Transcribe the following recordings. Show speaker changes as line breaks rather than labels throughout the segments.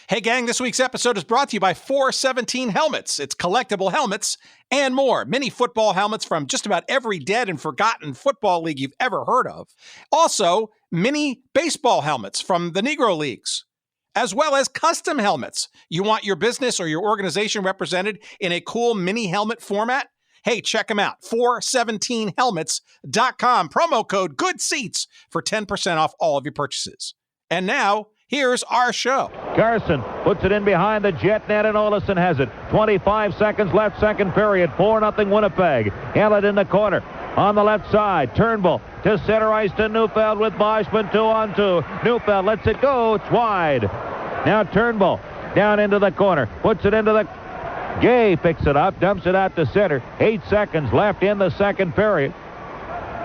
Hey gang, this week's episode is brought to you by 417 Helmets. It's collectible helmets and more. Mini football helmets from just about every dead and forgotten football league you've ever heard of. Also, mini baseball helmets from the Negro Leagues, as well as custom helmets. You want your business or your organization represented in a cool mini helmet format? Hey, check them out. 417helmets.com. Promo code GOODSEATS for 10% off all of your purchases. And now, here's our show.
Carson puts it in behind the Jet net, and Olesen has it. 25 seconds left, second period. 4-0 Winnipeg. Held it in the corner. On the left side, Turnbull to center ice to Neufeld with Boschman 2-on-2. Neufeld lets it go. It's wide. Now Turnbull down into the corner. Puts it into the... Gay picks it up, dumps it out to center. 8 seconds left in the second period.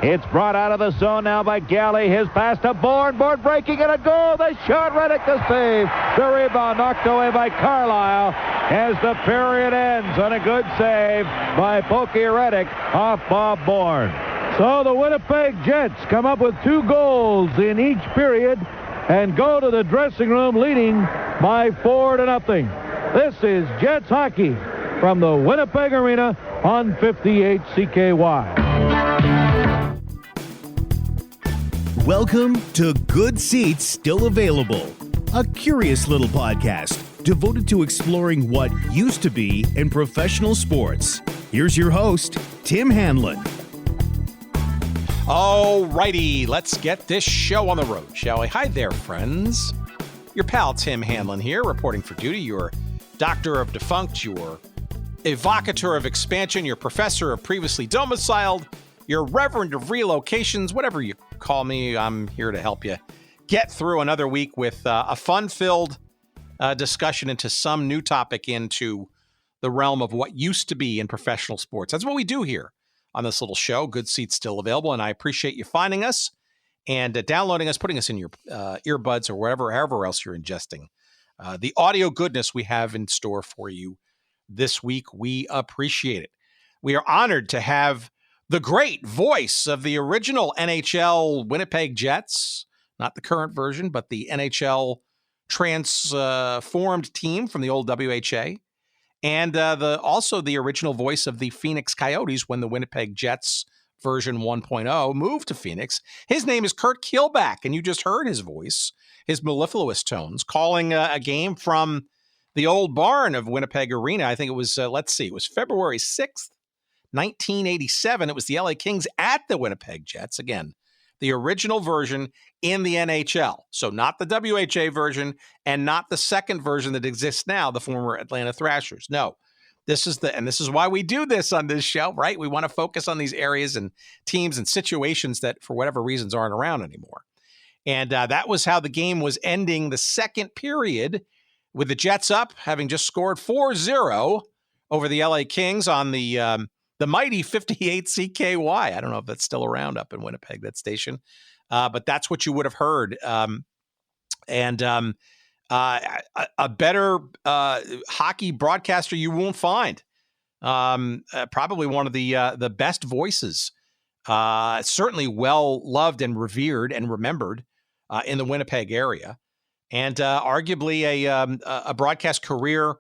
It's brought out of the zone now by Galley. His pass to Bourne. Bourne breaking and a goal. The shot, Reddick the save. The rebound knocked away by Carlisle as the period ends on a good save by Pokey Reddick off Bob Bourne.
So the Winnipeg Jets come up with 2 goals in each period and go to the dressing room leading by 4-0. This is Jets hockey from the Winnipeg Arena on 58 CKY.
Welcome to Good Seats Still Available, a curious little podcast devoted to exploring what used to be in professional sports. Here's your host, Tim Hanlon.
All righty, let's get this show on the road, shall we? Hi there, friends. Your pal Tim Hanlon here, reporting for duty, your doctor of defunct, your evocateur of expansion, your professor of previously domiciled, your reverend of relocations, whatever you call me. I'm here to help you get through another week with a fun-filled discussion into some new topic into the realm of what used to be in professional sports. That's what we do here on this little show. Good Seats Still Available, and I appreciate you finding us and downloading us, putting us in your earbuds or however else you're ingesting the audio goodness we have in store for you this week. We appreciate it. We are honored to have the great voice of the original NHL Winnipeg Jets, not the current version, but the NHL transformed team from the old WHA, and also the original voice of the Phoenix Coyotes when the Winnipeg Jets version 1.0 moved to Phoenix. His name is Curt Keilback, and you just heard his voice, his mellifluous tones, calling a game from the old barn of Winnipeg Arena. I think it was, it was February 6th, 1987. It was the LA Kings at the Winnipeg Jets. Again, the original version in the NHL. So not the WHA version and not the second version that exists now, the former Atlanta Thrashers. No, this is why we do this on this show, right? We want to focus on these areas and teams and situations that for whatever reasons aren't around anymore. And that was how the game was ending the second period, with the Jets up, having just scored 4-0 over the LA Kings on the mighty 58 CKY. I don't know if that's still around up in Winnipeg, that station. But that's what you would have heard. A better hockey broadcaster you won't find. Probably one of the best voices. Certainly well loved and revered and remembered in the Winnipeg area. And arguably a broadcast career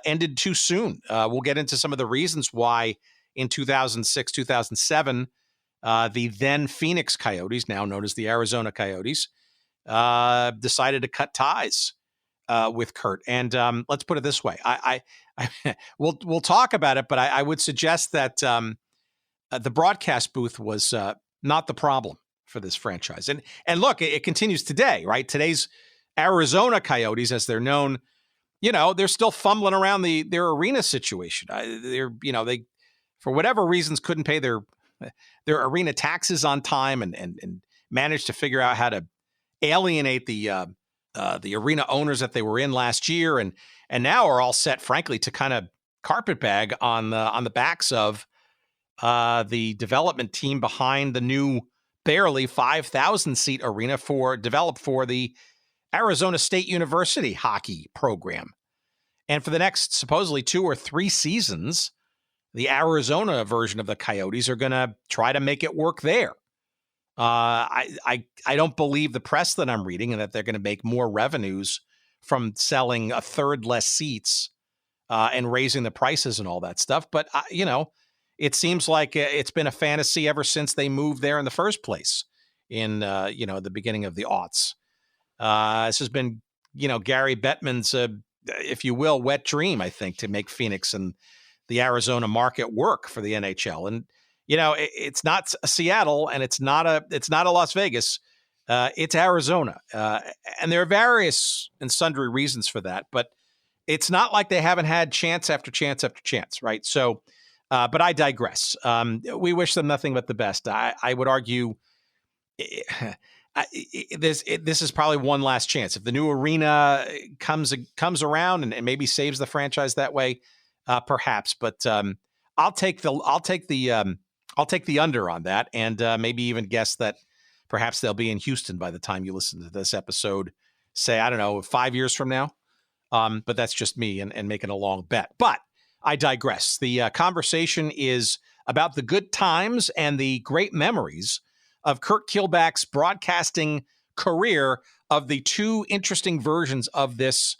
ended too soon. We'll get into some of the reasons why in 2006, 2007, the then Phoenix Coyotes, now known as the Arizona Coyotes, decided to cut ties with Curt. And let's put it this way. We'll talk about it, but I would suggest that the broadcast booth was not the problem for this franchise. And look, it continues today, right? Today's Arizona Coyotes, as they're known, they're still fumbling around their arena situation. They for whatever reasons couldn't pay their arena taxes on time and managed to figure out how to alienate the arena owners that they were in last year, and now are all set, frankly, to kind of carpetbag on the backs of the development team behind the new barely 5,000 seat arena developed for the Arizona State University hockey program. And for the next supposedly 2 or 3 seasons, the Arizona version of the Coyotes are going to try to make it work there. I don't believe the press that I'm reading, and that they're going to make more revenues from selling a third less seats and raising the prices and all that stuff. But, it seems like it's been a fantasy ever since they moved there in the first place in, the beginning of the aughts. This has been, Gary Bettman's, if you will, wet dream, I think, to make Phoenix and the Arizona market work for the NHL. And, it's not Seattle and it's not a Las Vegas. It's Arizona. And there are various and sundry reasons for that, but it's not like they haven't had chance after chance after chance, right? So, but I digress. We wish them nothing but the best. I would argue this is probably one last chance. If the new arena comes around and maybe saves the franchise that way, perhaps. But I'll take the under on that, and maybe even guess that perhaps they'll be in Houston by the time you listen to this episode. Say, I don't know, 5 years from now. But that's just me and making a long bet. But I digress. The conversation is about the good times and the great memories of Curt Keilback's broadcasting career of the two interesting versions of this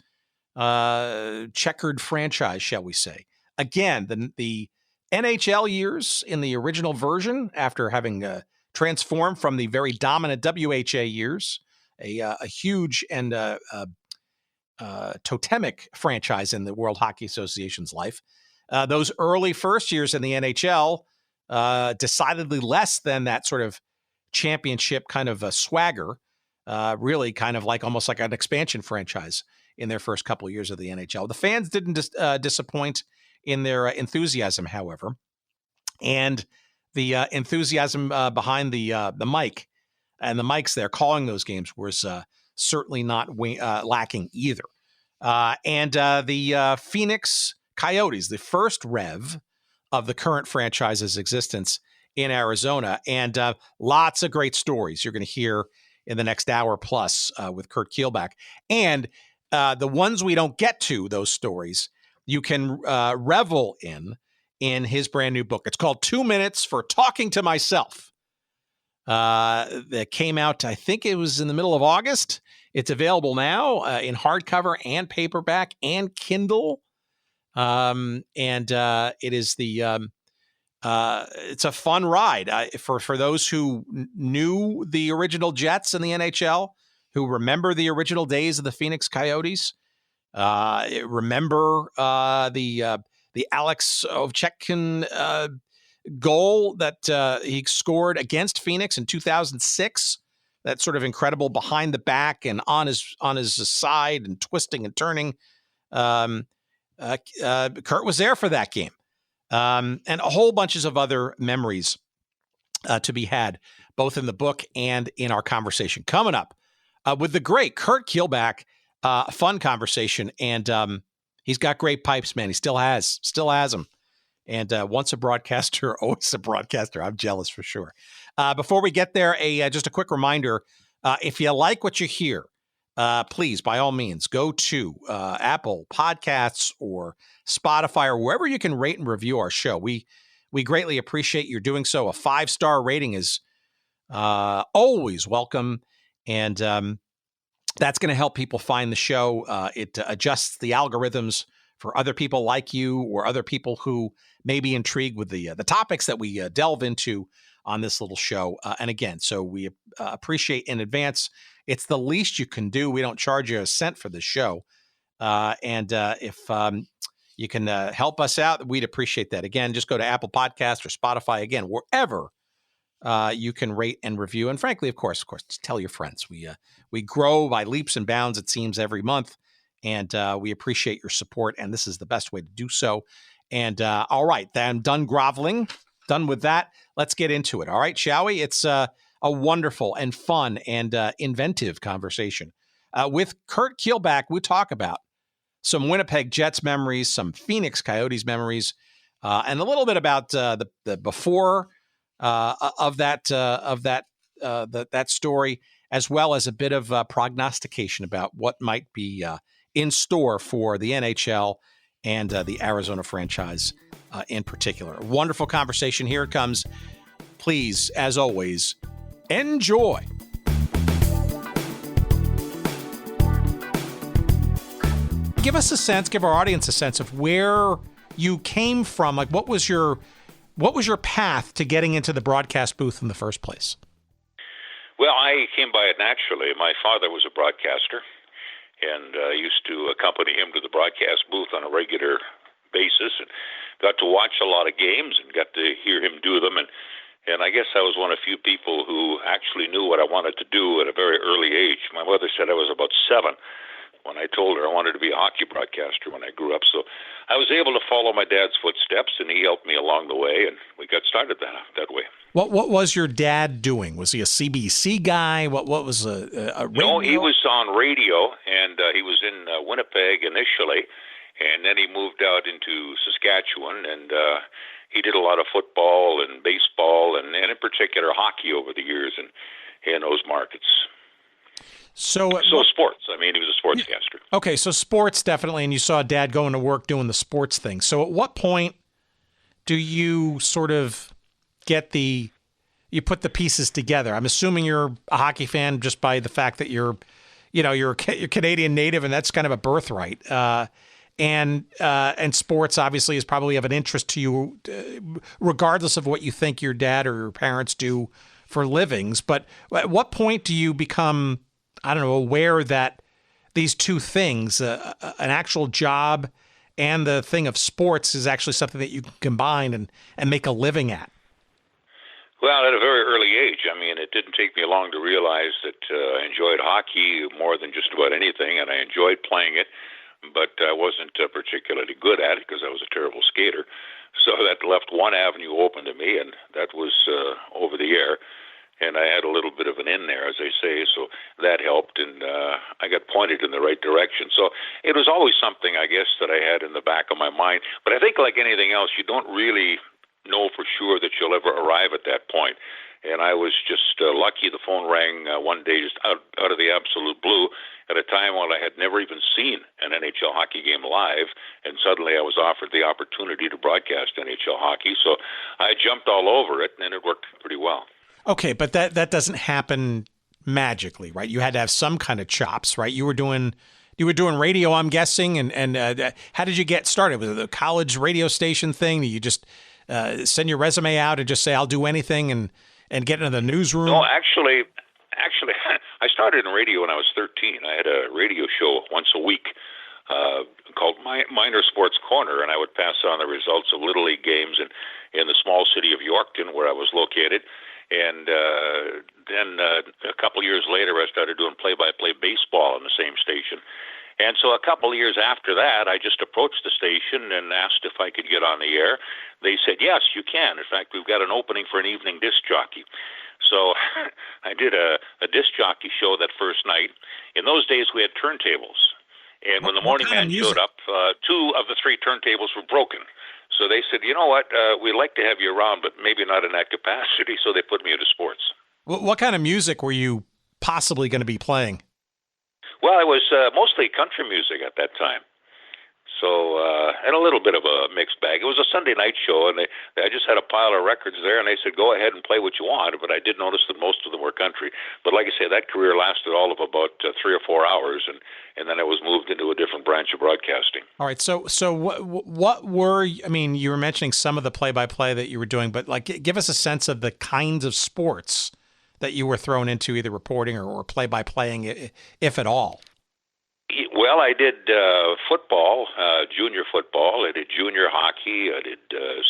checkered franchise, shall we say. Again, the NHL years in the original version, after having transformed from the very dominant WHA years, a huge and totemic franchise in the World Hockey Association's life. Those early first years in the NHL, decidedly less than that sort of championship kind of a swagger, really kind of like almost like an expansion franchise in their first couple of years of the NHL. The fans didn't disappoint in their enthusiasm, however, and the enthusiasm behind the mic and the mics there calling those games was certainly not lacking either. And the Phoenix Coyotes, the first rev of the current franchise's existence in Arizona, and lots of great stories you're going to hear in the next hour plus with Curt Keilback. And the ones we don't get to, those stories, you can revel in his brand new book. It's called 2 Minutes for Talking to Myself. That came out, I think it was in the middle of August. It's available now in hardcover and paperback and Kindle. And it is it's a fun ride for those who knew the original Jets in the NHL, who remember the original days of the Phoenix Coyotes. Remember the Alex Ovechkin goal that he scored against Phoenix in 2006. That sort of incredible behind the back and on his side and twisting and turning. Curt was there for that game, and a whole bunches of other memories to be had, both in the book and in our conversation coming up with the great Curt Keilback. Fun conversation, and he's got great pipes, man. He still has them. And once a broadcaster, always a broadcaster. I'm jealous for sure. Before we get there, just a quick reminder. If you like what you hear, please, by all means, go to Apple Podcasts or Spotify or wherever you can rate and review our show. We greatly appreciate your doing so. A 5-star rating is always welcome. And that's going to help people find the show. It adjusts the algorithms for other people like you or other people who may be intrigued with the topics that we delve into on this little show. And again, so we appreciate in advance. It's the least you can do. We don't charge you a cent for the show. And if you can help us out, we'd appreciate that. Again, just go to Apple Podcasts or Spotify. Again, wherever you can rate and review. And frankly, of course, just tell your friends. We grow by leaps and bounds, it seems, every month. And we appreciate your support. And this is the best way to do so. And all right, I'm done groveling. Done with that. Let's get into it. All right, shall we? It's a wonderful and fun and inventive conversation. With Curt Keilback, we talk about some Winnipeg Jets memories, some Phoenix Coyotes memories, and a little bit about the before of that story, as well as a bit of prognostication about what might be in store for the NHL and the Arizona franchise in particular. A wonderful conversation. Here it comes. Please, as always, enjoy. Give us a sense, give our audience a sense of where you came from. Like, what was your path to getting into the broadcast booth in the first place?
Well, I came by it naturally. My father was a broadcaster, and I used to accompany him to the broadcast booth on a regular basis, and got to watch a lot of games and got to hear him do them. And I guess I was one of the few people who actually knew what I wanted to do at a very early age. My mother said I was about 7 when I told her I wanted to be a hockey broadcaster when I grew up. So I was able to follow my dad's footsteps, and he helped me along the way, and we got started that way.
What was your dad doing? Was he a CBC guy? What was a radio?
No, he was on radio, and he was in Winnipeg initially, and then he moved out into Saskatchewan, and he did a lot of football and baseball, and in particular hockey over the years in those markets. So sports. I mean, he was a sportscaster.
Okay, so sports definitely, and you saw Dad going to work doing the sports thing. So at what point do you sort of you put the pieces together? I'm assuming you're a hockey fan just by the fact that you're Canadian native, and that's kind of a birthright. And sports obviously is probably of an interest to you, regardless of what you think your dad or your parents do for livings. But at what point do you become, I don't know, aware that these two things, an actual job and the thing of sports, is actually something that you can combine and make a living at?
Well, at a very early age. I mean, it didn't take me long to realize that I enjoyed hockey more than just about anything, and I enjoyed playing it, but I wasn't particularly good at it because I was a terrible skater. So that left one avenue open to me, and that was over the air. And I had a little bit of an in there, as they say, so that helped, and I got pointed in the right direction. So it was always something, I guess, that I had in the back of my mind. But I think, like anything else, you don't really know for sure that you'll ever arrive at that point. And I was just lucky. The phone rang one day just out of the absolute blue at a time when I had never even seen an NHL hockey game live, and suddenly I was offered the opportunity to broadcast NHL hockey. So I jumped all over it, and it worked pretty well.
Okay, but that doesn't happen magically, right? You had to have some kind of chops, right? You were doing radio, I'm guessing, and how did you get started? Was it a college radio station thing? Did you just send your resume out and just say, I'll do anything and get into the newsroom?
No, actually, I started in radio when I was 13. I had a radio show once a week called Minor Sports Corner, and I would pass on the results of Little League games in the small city of Yorkton, where I was located. And then a couple years later, I started doing play-by-play baseball on the same station. And so a couple of years after that, I just approached the station and asked if I could get on the air. They said, yes, you can. In fact, we've got an opening for an evening disc jockey. So I did a disc jockey show that first night. In those days, we had turntables. And when the morning man showed up, 2 of the 3 turntables were broken. So they said, you know what, we'd like to have you around, but maybe not in that capacity. So they put me into sports.
What kind of music were you possibly going to be playing?
Well, it was mostly country music at that time. So, and a little bit of a mixed bag. It was a Sunday night show, and I just had a pile of records there, and they said, go ahead and play what you want. But I did notice that most of them were country. But like I say, that career lasted all of about 3 or 4 hours, and then I was moved into a different branch of broadcasting.
All right. So what were, I mean, you were mentioning some of the play-by-play that you were doing, but like, give us a sense of the kinds of sports that you were thrown into, either reporting or play-by-playing, if at all.
Well, I did football, junior football. I did junior hockey. I did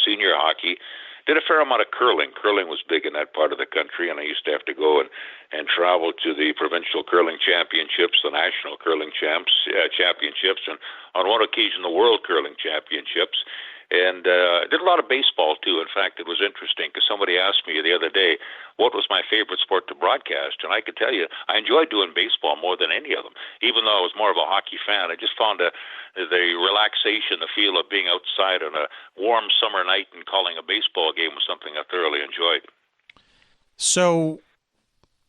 senior hockey. Did a fair amount of curling. Curling was big in that part of the country, and I used to have to go and travel to the provincial curling championships, the national curling championships, and on one occasion the world curling championships. And I did a lot of baseball, too. In fact, it was interesting because somebody asked me the other day what was my favorite sport to broadcast. And I could tell you I enjoyed doing baseball more than any of them. Even though I was more of a hockey fan, I just found the relaxation, the feel of being outside on a warm summer night and calling a baseball game was something I thoroughly enjoyed.
So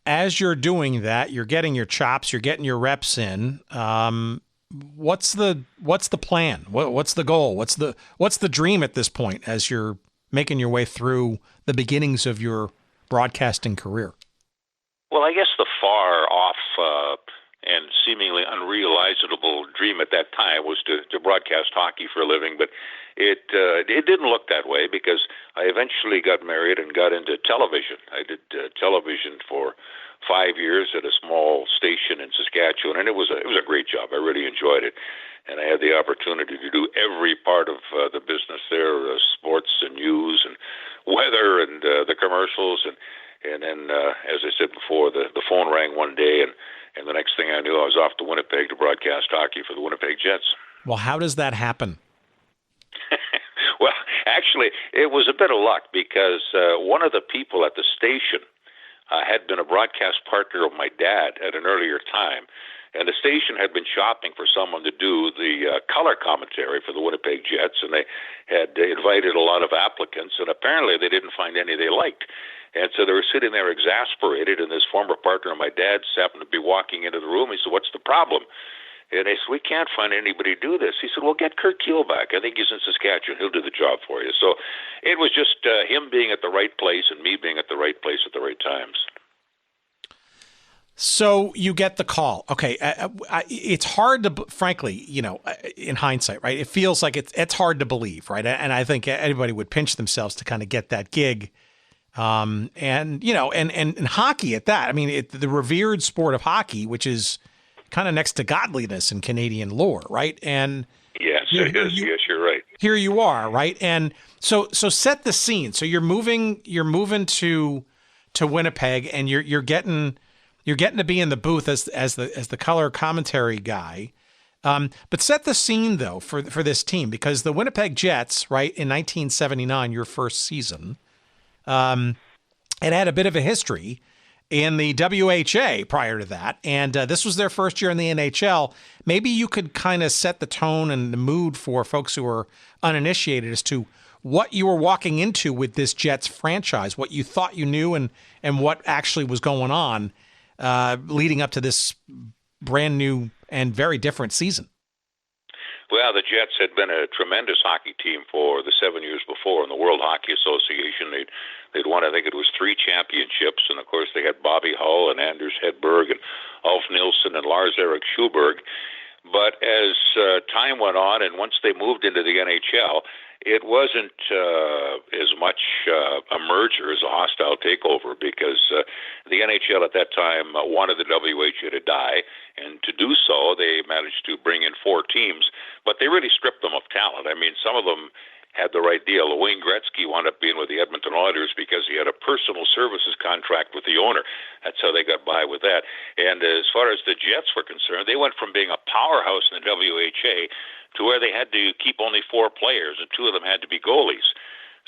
as you're doing that, you're getting your chops, you're getting your reps in. What's the plan? What's the goal? What's the dream at this point as you're making your way through the beginnings of your broadcasting career?
Well, I guess the far off and seemingly unrealizable dream at that time was to broadcast hockey for a living. But it didn't look that way, because I eventually got married and got into television. I did television for 5 years at a small station in Saskatchewan, and it was a great job. I really enjoyed it, and I had the opportunity to do every part of the business there: sports and news and weather and the commercials. And then, as I said before, the phone rang one day, and the next thing I knew, I was off to Winnipeg to broadcast hockey for the Winnipeg Jets.
Well, how does that happen?
Well, actually, it was a bit of luck, because one of the people at the station had been a broadcast partner of my dad at an earlier time, and the station had been shopping for someone to do the color commentary for the Winnipeg Jets, and they had invited a lot of applicants, and apparently they didn't find any they liked. And so they were sitting there exasperated, and this former partner of my dad's happened to be walking into the room. He said, "What's the problem?" And I said, "We can't find anybody to do this." He said, "Well, get Curt Keilback. I think he's in Saskatchewan. He'll do the job for you." So it was just him being at the right place and me being at the right place at the right times.
So you get the call. Okay, it's hard to, frankly, in hindsight, right? It feels like it's hard to believe, right? And I think anybody would pinch themselves to kind of get that gig. And hockey at that. I mean, the revered sport of hockey, which is kind of next to godliness in Canadian lore, right? And
yes, it is. Yes, you're right.
Here you are, right? And so set the scene. So you're moving to Winnipeg, and you're getting to be in the booth as the color commentary guy. But set the scene though for this team, because the Winnipeg Jets, right, in 1979, your first season, it had a bit of a history in the WHA prior to that, and this was their first year in the NHL. Maybe you could kind of set the tone and the mood for folks who are uninitiated as to what you were walking into with this Jets franchise, what you thought you knew, and what actually was going on leading up to this brand new and very different season.
Well, the Jets had been a tremendous hockey team for the 7 years before in the World Hockey Association. They'd won, I think it was 3 championships, and of course they had Bobby Hull and Anders Hedberg and Ulf Nilsson and Lars-Erik Schuberg. But as time went on, and once they moved into the NHL, it wasn't as much a merger as a hostile takeover, because the NHL at that time wanted the WHA to die, and to do so, they managed to bring in 4 teams, but they really stripped them of talent. I mean, some of them had the right deal. Wayne Gretzky wound up being with the Edmonton Oilers because he had a personal services contract with the owner. That's how they got by with that. And as far as the Jets were concerned, they went from being a powerhouse in the WHA to where they had to keep only 4 players, and 2 of them had to be goalies.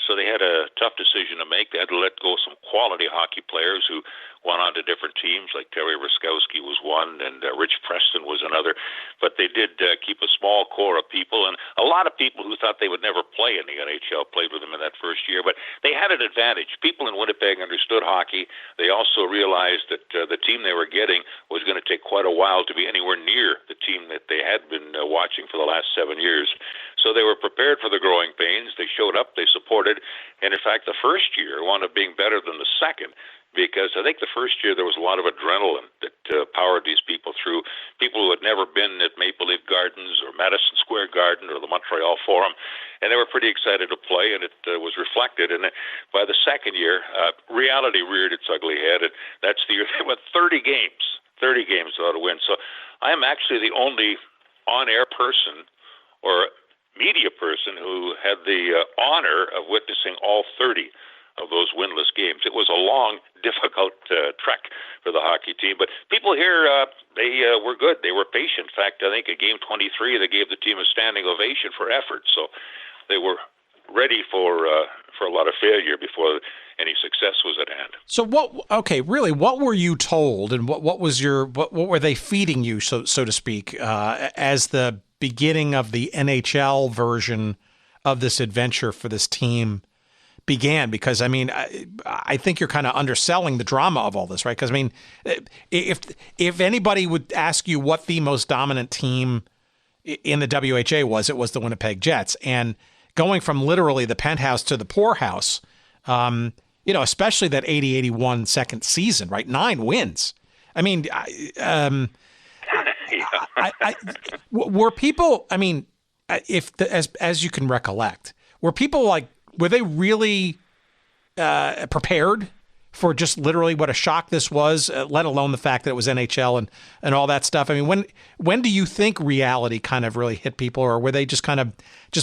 So they had a tough decision to make. They had to let go some quality hockey players who went on to different teams, like Terry Ruskowski was one, and Rich Preston was another. But they did keep a small core of people, and a lot of people who thought they would never play in the NHL played with them in that first year. But they had an advantage. People in Winnipeg understood hockey. They also realized that the team they were getting was going to take quite a while to be anywhere near the team that they had been watching for the last 7 years. So they were prepared for the growing pains. They showed up, they supported, and in fact, the first year wound up being better than the second, because I think the first year there was a lot of adrenaline that powered these people through. People who had never been at Maple Leaf Gardens or Madison Square Garden or the Montreal Forum, and they were pretty excited to play, and it was reflected. And by the second year, reality reared its ugly head, and that's the year they went 30 games without a win. So I am actually the only on-air person or media person who had the honor of witnessing all 30 of those winless games. It was a long, difficult trek for the hockey team, but people here, they were good. They were patient. In fact, I think at game 23, they gave the team a standing ovation for effort. So they were ready for a lot of failure before any success was at hand.
So what were you told, and what were they feeding you, so to speak, as the beginning of the NHL version of this adventure for this team began? Because I mean, I think you're kind of underselling the drama of all this, right? Because I mean, if anybody would ask you what the most dominant team in the WHA was, it was the Winnipeg Jets, and going from literally the penthouse to the poorhouse, especially that 80-81 second season, right? 9 wins. I mean, Were people? I mean, as you can recollect, were people were they really prepared for just literally what a shock this was, let alone the fact that it was NHL and all that stuff? I mean, when do you think reality kind of really hit people, or were they just kind of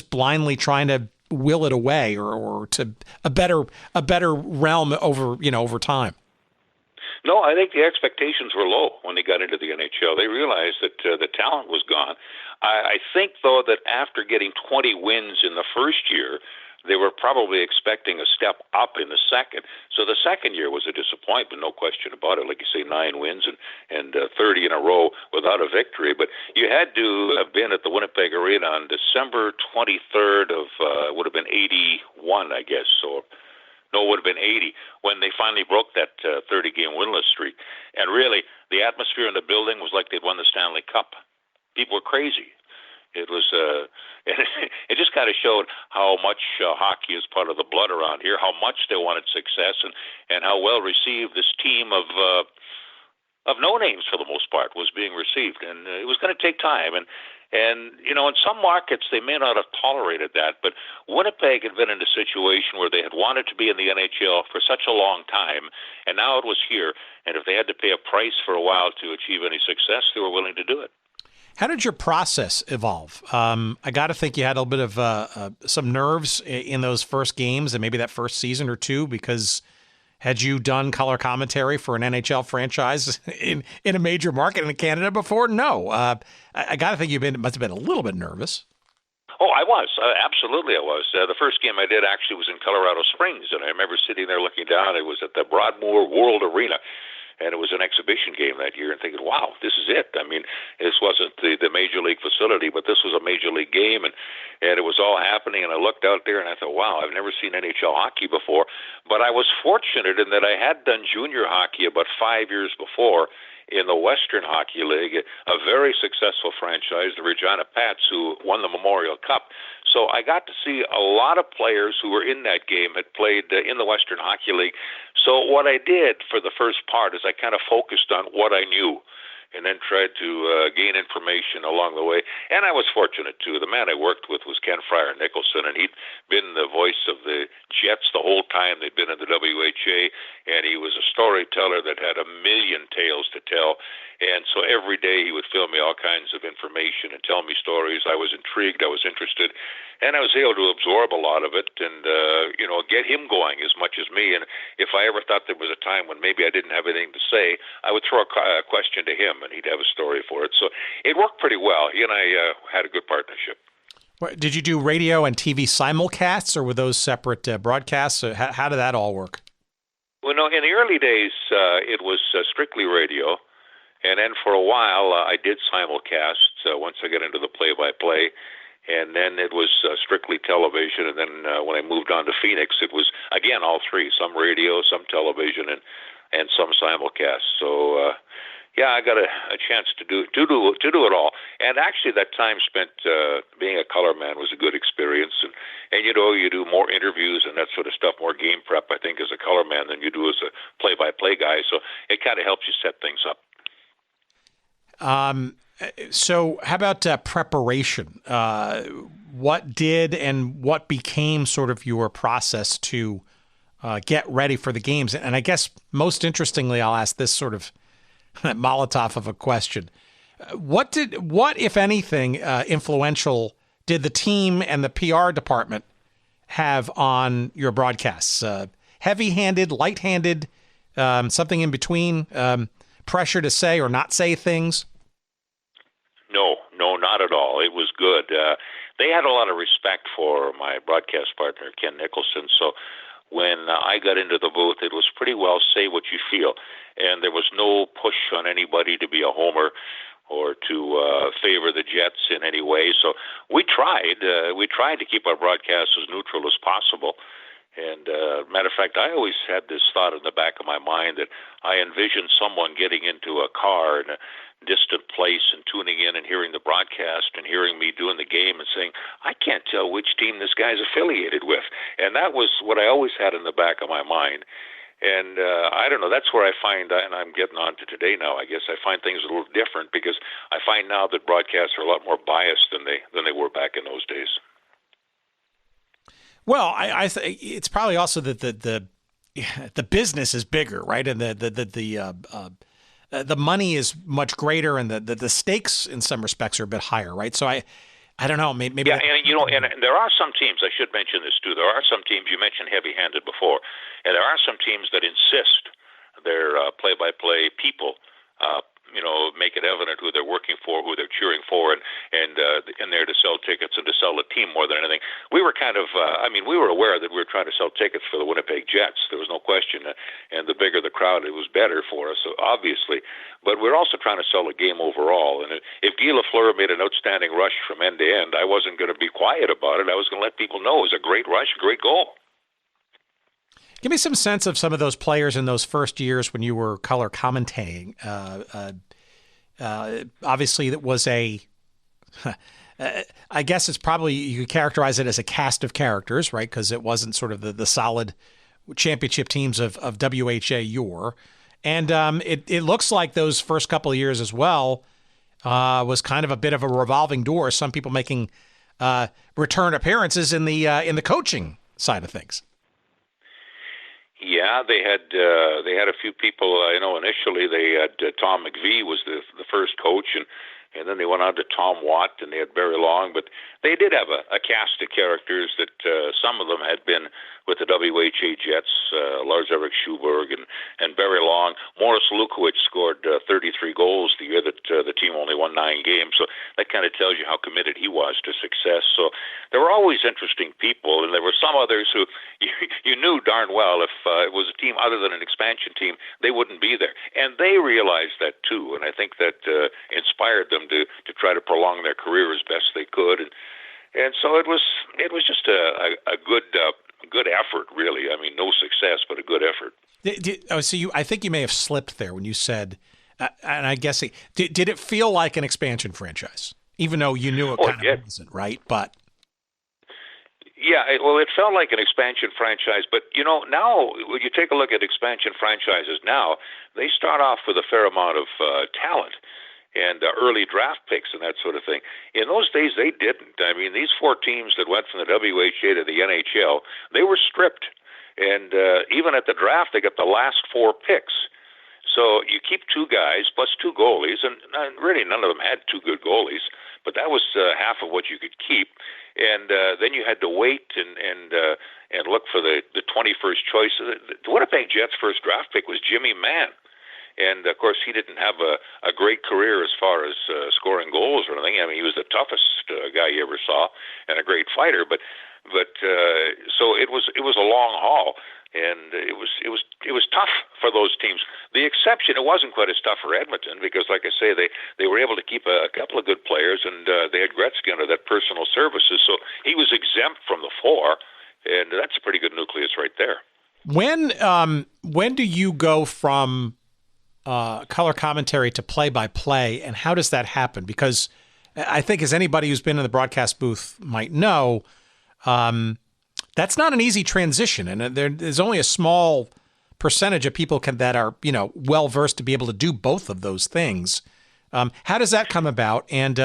blindly trying to will it away or to a better realm over time?
No, I think the expectations were low when they got into the NHL. They realized that the talent was gone. I think, though, that after getting 20 wins in the first year, they were probably expecting a step up in the second. So the second year was a disappointment, no question about it. Like you say, 9 wins and 30 in a row without a victory. But you had to have been at the Winnipeg Arena on December 23rd of, would have been 81, I guess, or no, it would have been 80, when they finally broke that 30-game winless streak. And really, the atmosphere in the building was like they'd won the Stanley Cup. People were crazy. It was, it just kind of showed how much hockey is part of the blood around here, how much they wanted success, and how well received this team of no names, for the most part, was being received. And it was going to take time. And in some markets, they may not have tolerated that, but Winnipeg had been in a situation where they had wanted to be in the NHL for such a long time, and now it was here. And if they had to pay a price for a while to achieve any success, they were willing to do it.
How did your process evolve? I got to think you had a little bit of some nerves in those first games and maybe that first season or two, because had you done color commentary for an NHL franchise in a major market in Canada before? No. I got to think you must have been a little bit nervous.
Oh, I was. Absolutely, I was. The first game I did actually was in Colorado Springs, and I remember sitting there looking down. It was at the Broadmoor World Arena. And it was an exhibition game that year, and thinking, wow, this is it. I mean, this wasn't the Major League facility, but this was a Major League game, and it was all happening. And I looked out there, and I thought, wow, I've never seen NHL hockey before. But I was fortunate in that I had done junior hockey about 5 years before in the Western Hockey League, a very successful franchise, the Regina Pats, who won the Memorial Cup. So I got to see a lot of players who were in that game had played in the Western Hockey League. So what I did for the first part is I kind of focused on what I knew and then tried to gain information along the way. And I was fortunate, too. The man I worked with was Ken Fryer Nicholson, and he'd been the voice of the Jets the whole time they'd been in the WHA, and he was a storyteller that had a million tales to tell. And so every day he would fill me all kinds of information and tell me stories. I was intrigued, I was interested, and I was able to absorb a lot of it and, get him going as much as me. And if I ever thought there was a time when maybe I didn't have anything to say, I would throw a question to him, and he'd have a story for it. So it worked pretty well. He and I had a good partnership.
Did you do radio and TV simulcasts, or were those separate broadcasts? How did that all work?
Well, no, in the early days, it was strictly radio. And then for a while, I did simulcasts once I got into the play-by-play. And then it was strictly television. And then when I moved on to Phoenix, it was, again, all three, some radio, some television, and some simulcasts. So, I got a chance to do it all. And actually, that time spent being a color man was a good experience. And you do more interviews and that sort of stuff, more game prep, I think, as a color man than you do as a play-by-play guy. So it kind of helps you set things up.
So how about preparation? What did and what became sort of your process to get ready for the games? And I guess most interestingly, I'll ask this sort of Molotov of a question. What, if anything, influential did the team and the PR department have on your broadcasts? Heavy-handed, light-handed, something in between, pressure to say or not say things?
No, not at all. It was good. They had a lot of respect for my broadcast partner, Ken Nicholson. So when I got into the booth, it was pretty well say what you feel. And there was no push on anybody to be a homer or to favor the Jets in any way. So we tried to keep our broadcast as neutral as possible. And matter of fact, I always had this thought in the back of my mind that I envisioned someone getting into a car in a distant place and tuning in and hearing the broadcast and hearing me doing the game and saying, I can't tell which team this guy's affiliated with. And that was what I always had in the back of my mind. And I don't know, that's where I find, and I'm getting on to today now, I guess, I find things a little different because I find now that broadcasts are a lot more biased than they were back in those days.
Well, I it's probably also that the business is bigger, right? And the money is much greater, and the stakes in some respects are a bit higher, right? So I don't know, maybe.
Yeah, and there are some teams, I should mention this too, there are some teams, you mentioned heavy-handed before, and there are some teams that insist their play-by-play people make it evident who they're working for, who they're cheering for, and in there to sell tickets and to sell the team more than anything. We were kind of, we were aware that we were trying to sell tickets for the Winnipeg Jets. There was no question, and the bigger the crowd, it was better for us, obviously. But we're also trying to sell the game overall. And if Guy Lafleur made an outstanding rush from end to end, I wasn't going to be quiet about it. I was going to let people know it was a great rush, great goal.
Give me some sense of some of those players in those first years when you were color commentating. Obviously, that was I guess it's probably, you could characterize it as a cast of characters, right? Because it wasn't sort of the solid championship teams of WHA yore. And it looks like those first couple of years as well was kind of a bit of a revolving door. Some people making return appearances in the coaching side of things.
Yeah, they had a few people. Initially they had Tom McVie was the first coach, and then they went on to Tom Watt, and they had Barry Long. But they did have a cast of characters that some of them had been with the WHA Jets, Lars-Erik Schuberg and Barry Long. Morris Lukowicz scored 33 goals the year that the team only won 9 games. So that kind of tells you how committed he was to success. So there were always interesting people, and there were some others who you knew darn well if it was a team other than an expansion team, they wouldn't be there. And they realized that too, and I think that inspired them to try to prolong their career as best they could. And so it was just a good effort, really. I mean, no success, but a good effort.
I think you may have slipped there when you said, and I guess did it feel like an expansion franchise, even though you knew it kind of wasn't, right? But
yeah, it felt like an expansion franchise. But now when you take a look at expansion franchises now, they start off with a fair amount of talent and early draft picks and that sort of thing. In those days, they didn't. I mean, these 4 teams that went from the WHA to the NHL, they were stripped. And even at the draft, they got the last 4 picks. So you keep 2 guys plus 2 goalies, and really none of them had 2 good goalies, but that was half of what you could keep. And then you had to wait and look for the 21st choice. The Winnipeg Jets' first draft pick was Jimmy Mann. And, of course, he didn't have a great career as far as scoring goals or anything. I mean, he was the toughest guy you ever saw and a great fighter. But so it was a long haul, and it was tough for those teams. The exception, it wasn't quite as tough for Edmonton because, like I say, they were able to keep a couple of good players, and they had Gretzky under that personal services. So he was exempt from the 4, and that's a pretty good nucleus right there.
When do you go from color commentary to play-by-play, and how does that happen? Because I think, as anybody who's been in the broadcast booth might know, that's not an easy transition, and there's only a small percentage of people that are well-versed to be able to do both of those things. How does that come about, and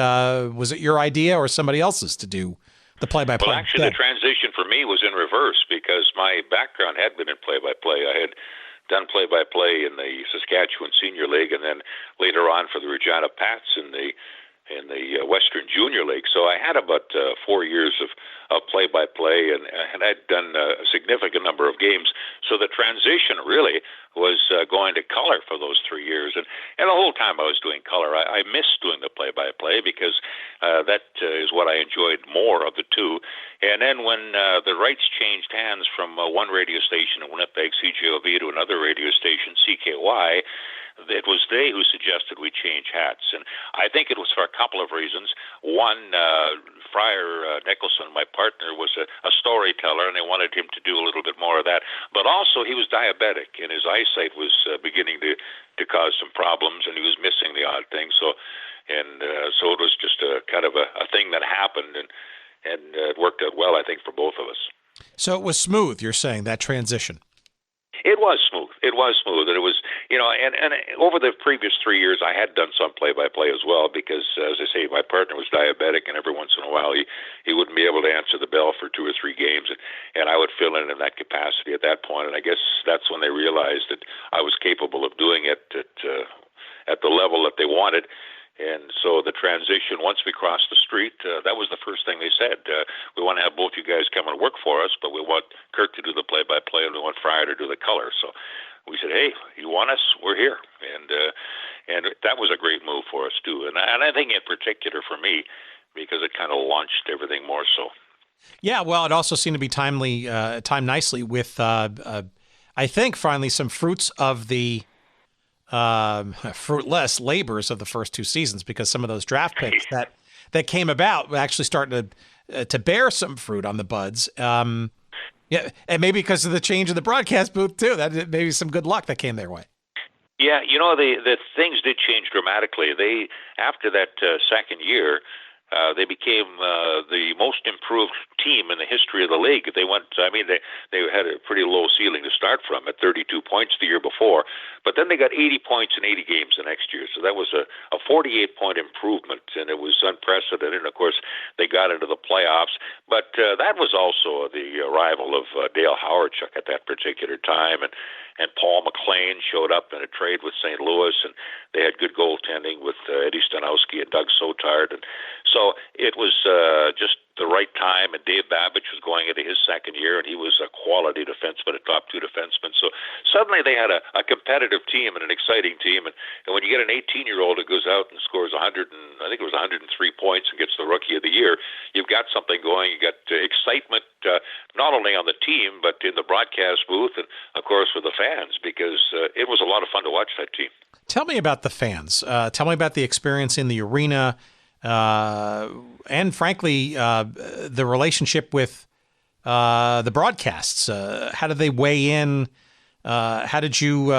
was it your idea or somebody else's to do the play-by-play?
Well, actually, the transition for me was in reverse because my background had been in play-by-play. I had done play-by-play in the Saskatchewan Senior League, and then later on for the Regina Pats in the Western Junior League. So I had about 4 years of play-by-play, and I'd done a significant number of games. So the transition really was going to color for those 3 years. And the whole time I was doing color, I missed doing the play-by-play because that is what I enjoyed more of the two. And then when the rights changed hands from one radio station in Winnipeg, CJOV, to another radio station, CKY, it was they who suggested we change hats. And I think it was for a couple of reasons. One, Friar Nicholson, my partner, was a storyteller, and they wanted him to do a little bit more of that. But also he was diabetic, and his eyesight was beginning to cause some problems, and he was missing the odd thing. So it was just a kind of a thing that happened, and it worked out well, I think, for both of us.
So it was smooth, you're saying, that transition?
It was smooth. It was smooth. And it was, and over the previous 3 years, I had done some play-by-play as well because, as I say, my partner was diabetic, and every once in a while he wouldn't be able to answer the bell for 2 or 3 games, and I would fill in that capacity at that point. And I guess that's when they realized that I was capable of doing it at the level that they wanted. And so the transition, once we crossed the street, that was the first thing they said. We want to have both you guys come and work for us, but we want Curt to do the play-by-play, and we want Fryer to do the color. So we said, hey, you want us? We're here. And that was a great move for us, too. And I think in particular for me, because it kind of launched everything more so.
Yeah, well, it also seemed to be timed nicely with, I think, finally some fruits of the fruitless labors of the first 2 seasons, because some of those draft picks that came about were actually starting to bear some fruit on the buds. Yeah, and maybe because of the change in the broadcast booth too. That maybe some good luck that came their way.
Yeah, the things did change dramatically. They, after that second year, they became the most improved team in the history of the league. They had a pretty low ceiling to start from at 32 points the year before, but then they got 80 points in 80 games the next year. So that was a 48-point improvement, and it was unprecedented. And of course, they got into the playoffs, but that was also the arrival of Dale Hawerchuk at that particular time, and Paul McLean showed up in a trade with St. Louis, and they had good goaltending with Eddie Stanowski and Doug Sotard. And so it was just the right time, and Dave Babich was going into his second year, and he was a quality defenseman, a top 2 defenseman. So suddenly they had a competitive team and an exciting team. And when you get an 18-year-old that goes out and scores 103 points and gets the Rookie of the Year, you've got something going. You got excitement not only on the team, but in the broadcast booth and, of course, with the fans, because it was a lot of fun to watch that team.
Tell me about the fans. Tell me about the experience in the arena. And frankly, the relationship with the broadcasts. How did they weigh in? How did you,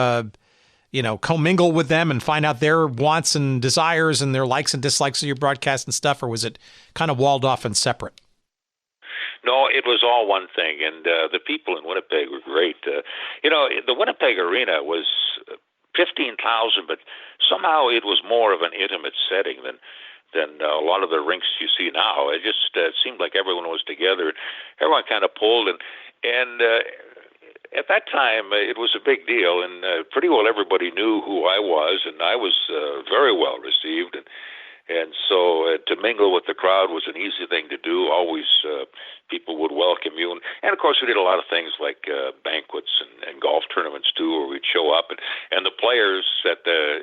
commingle with them and find out their wants and desires and their likes and dislikes of your broadcast and stuff? Or was it kind of walled off and separate?
No, it was all one thing, and the people in Winnipeg were great. The Winnipeg Arena was 15,000, but somehow it was more of an intimate setting than a lot of the rinks you see now. It just seemed like everyone was together. Everyone kind of pulled, and at that time it was a big deal, and pretty well everybody knew who I was, and I was very well received, and so to mingle with the crowd was an easy thing to do. Always people would welcome you. And of course, we did a lot of things like banquets and golf tournaments, too, where we'd show up. And the players,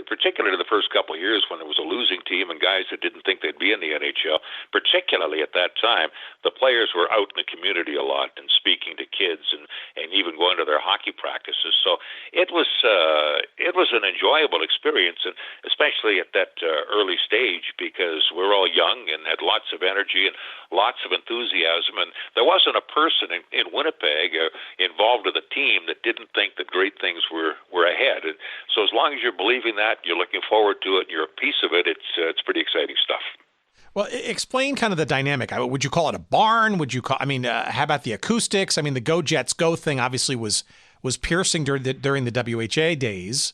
particularly the first couple of years when it was a losing team and guys that didn't think they'd be in the NHL, particularly at that time, the players were out in the community a lot and speaking to kids and even going to their hockey practices. So it was an enjoyable experience, and especially at that early stage, because we're all young and had lots of energy and lots of enthusiasm, and there wasn't a person in Winnipeg involved in the team that didn't think that great things were ahead. And so as long as you're believing that, you're looking forward to it, and you're a piece of it, it's pretty exciting stuff.
Well, explain kind of the dynamic. Would you call it a barn? How about the acoustics? I mean, the Go Jets Go thing obviously was piercing during the WHA days,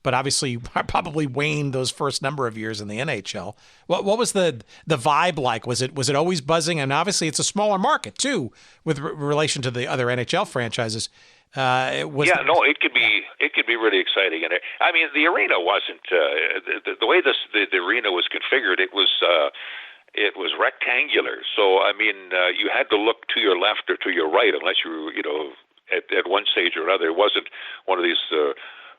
but obviously probably waned those first number of years in the NHL. What was the vibe like? Was it always buzzing? And obviously it's a smaller market too, with relation to the other NHL franchises.
It could be really exciting. And I mean, the arena wasn't the way the arena was configured. It was rectangular. So I mean, you had to look to your left or to your right, unless you were at one stage or another. It wasn't one of these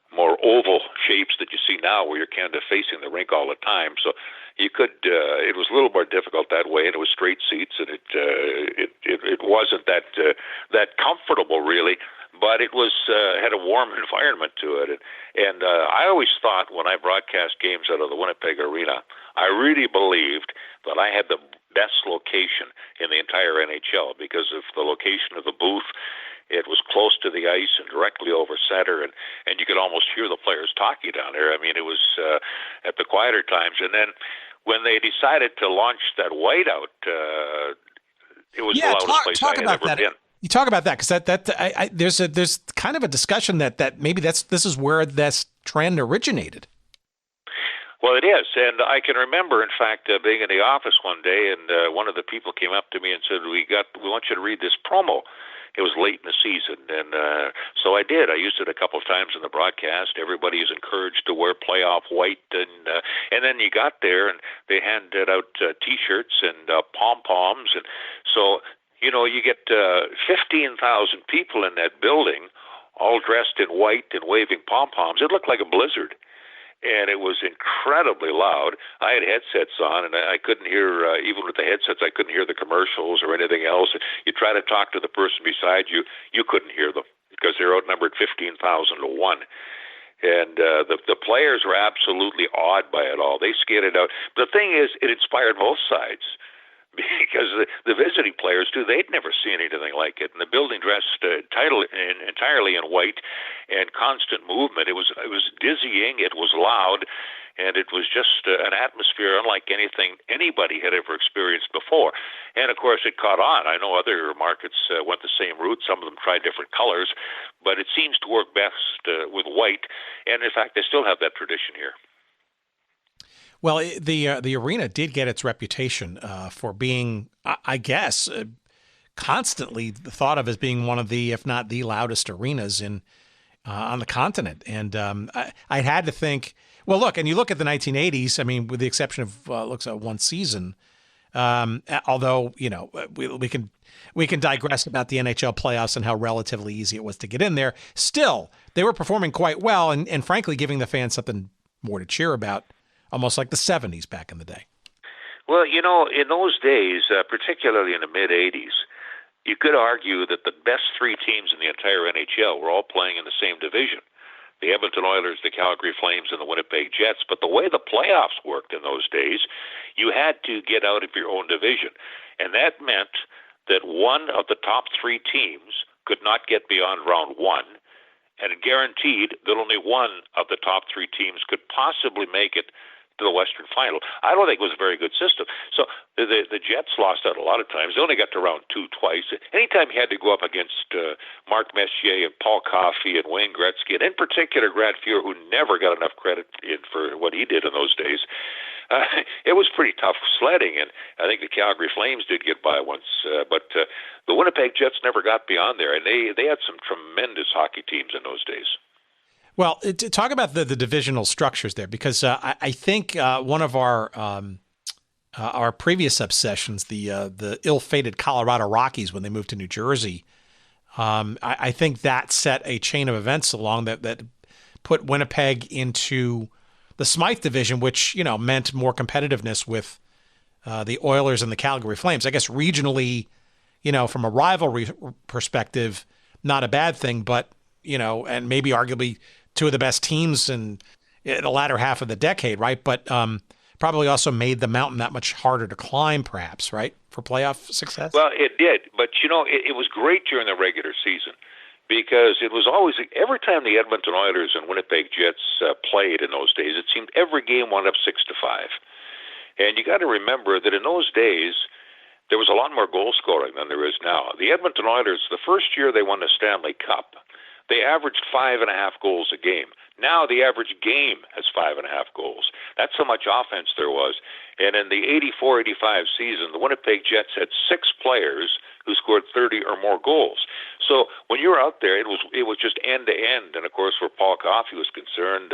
more oval shapes that you see now, where you're kind of facing the rink all the time. So you could. It was a little more difficult that way, and it was straight seats, and it wasn't that comfortable really. But it was had a warm environment to it, and I always thought when I broadcast games out of the Winnipeg Arena, I really believed that I had the best location in the entire NHL because of the location of the booth. It was close to the ice and directly over center, and you could almost hear the players talking down there. I mean, it was at the quieter times. And then when they decided to launch that White Out, it was the loudest place I had ever been.
You talk about that because there's kind of a discussion that maybe this is where this trend originated.
Well, it is, and I can remember, in fact, being in the office one day, and one of the people came up to me and said, "We want you to read this promo." It was late in the season, and so I did. I used it a couple of times in the broadcast. Everybody is encouraged to wear playoff white, and then you got there, and they handed out T-shirts and pom-poms, and so you get 15,000 people in that building, all dressed in white and waving pom-poms. It looked like a blizzard. And it was incredibly loud. I had headsets on, and I couldn't hear, even with the headsets, I couldn't hear the commercials or anything else. You try to talk to the person beside you, you couldn't hear them because they're outnumbered 15,000 to 1. And the players were absolutely awed by it all. They skated out. The thing is, it inspired both sides. Because the visiting players, too, they'd never seen anything like it. And the building dressed entirely in white and constant movement. It was dizzying, it was loud, and it was just an atmosphere unlike anything anybody had ever experienced before. And, of course, it caught on. I know other markets went the same route. Some of them tried different colors, but it seems to work best with white. And, in fact, they still have that tradition here.
Well, the arena did get its reputation for being, I guess, constantly thought of as being one of the, if not the loudest arenas on the continent. And I had to think, well, look, and you look at the 1980s. I mean, with the exception of looks at one season, although we can digress about the NHL playoffs and how relatively easy it was to get in there. Still, they were performing quite well, and frankly, giving the fans something more to cheer about. Almost like the 70s back in the day.
Well, in those days, particularly in the mid-'80s, you could argue that the best three teams in the entire NHL were all playing in the same division. The Edmonton Oilers, the Calgary Flames, and the Winnipeg Jets. But the way the playoffs worked in those days, you had to get out of your own division. And that meant that one of the top three teams could not get beyond round one, and it guaranteed that only one of the top three teams could possibly make it to the Western Final. I don't think it was a very good system. So the Jets lost out a lot of times. They only got to round two twice. Anytime you had to go up against Mark Messier and Paul Coffey and Wayne Gretzky, and in particular Grant Fuhr, who never got enough credit for what he did in those days, it was pretty tough sledding. And I think the Calgary Flames did get by once, but the Winnipeg Jets never got beyond there, and they had some tremendous hockey teams in those days.
Well, to talk about the divisional structures there, because I think one of our previous obsessions, the ill-fated Colorado Rockies when they moved to New Jersey, I think that set a chain of events along that put Winnipeg into the Smythe division, which meant more competitiveness with the Oilers and the Calgary Flames. I guess regionally, from a rivalry perspective, not a bad thing, but and maybe arguably two of the best teams in the latter half of the decade, right? But probably also made the mountain that much harder to climb, perhaps, right, for playoff success?
Well, it did. But, it was great during the regular season because it was always, every time the Edmonton Oilers and Winnipeg Jets played in those days, it seemed every game wound up 6-5. And you got to remember that in those days, there was a lot more goal scoring than there is now. The Edmonton Oilers, the first year they won the Stanley Cup, they averaged 5.5 goals a game. Now the average game has 5.5 goals. That's how much offense there was. And in the 84-85 season, the Winnipeg Jets had 6 players who scored 30 or more goals. So when you were out there, it was just end to end. And of course, where Paul Coffey was concerned,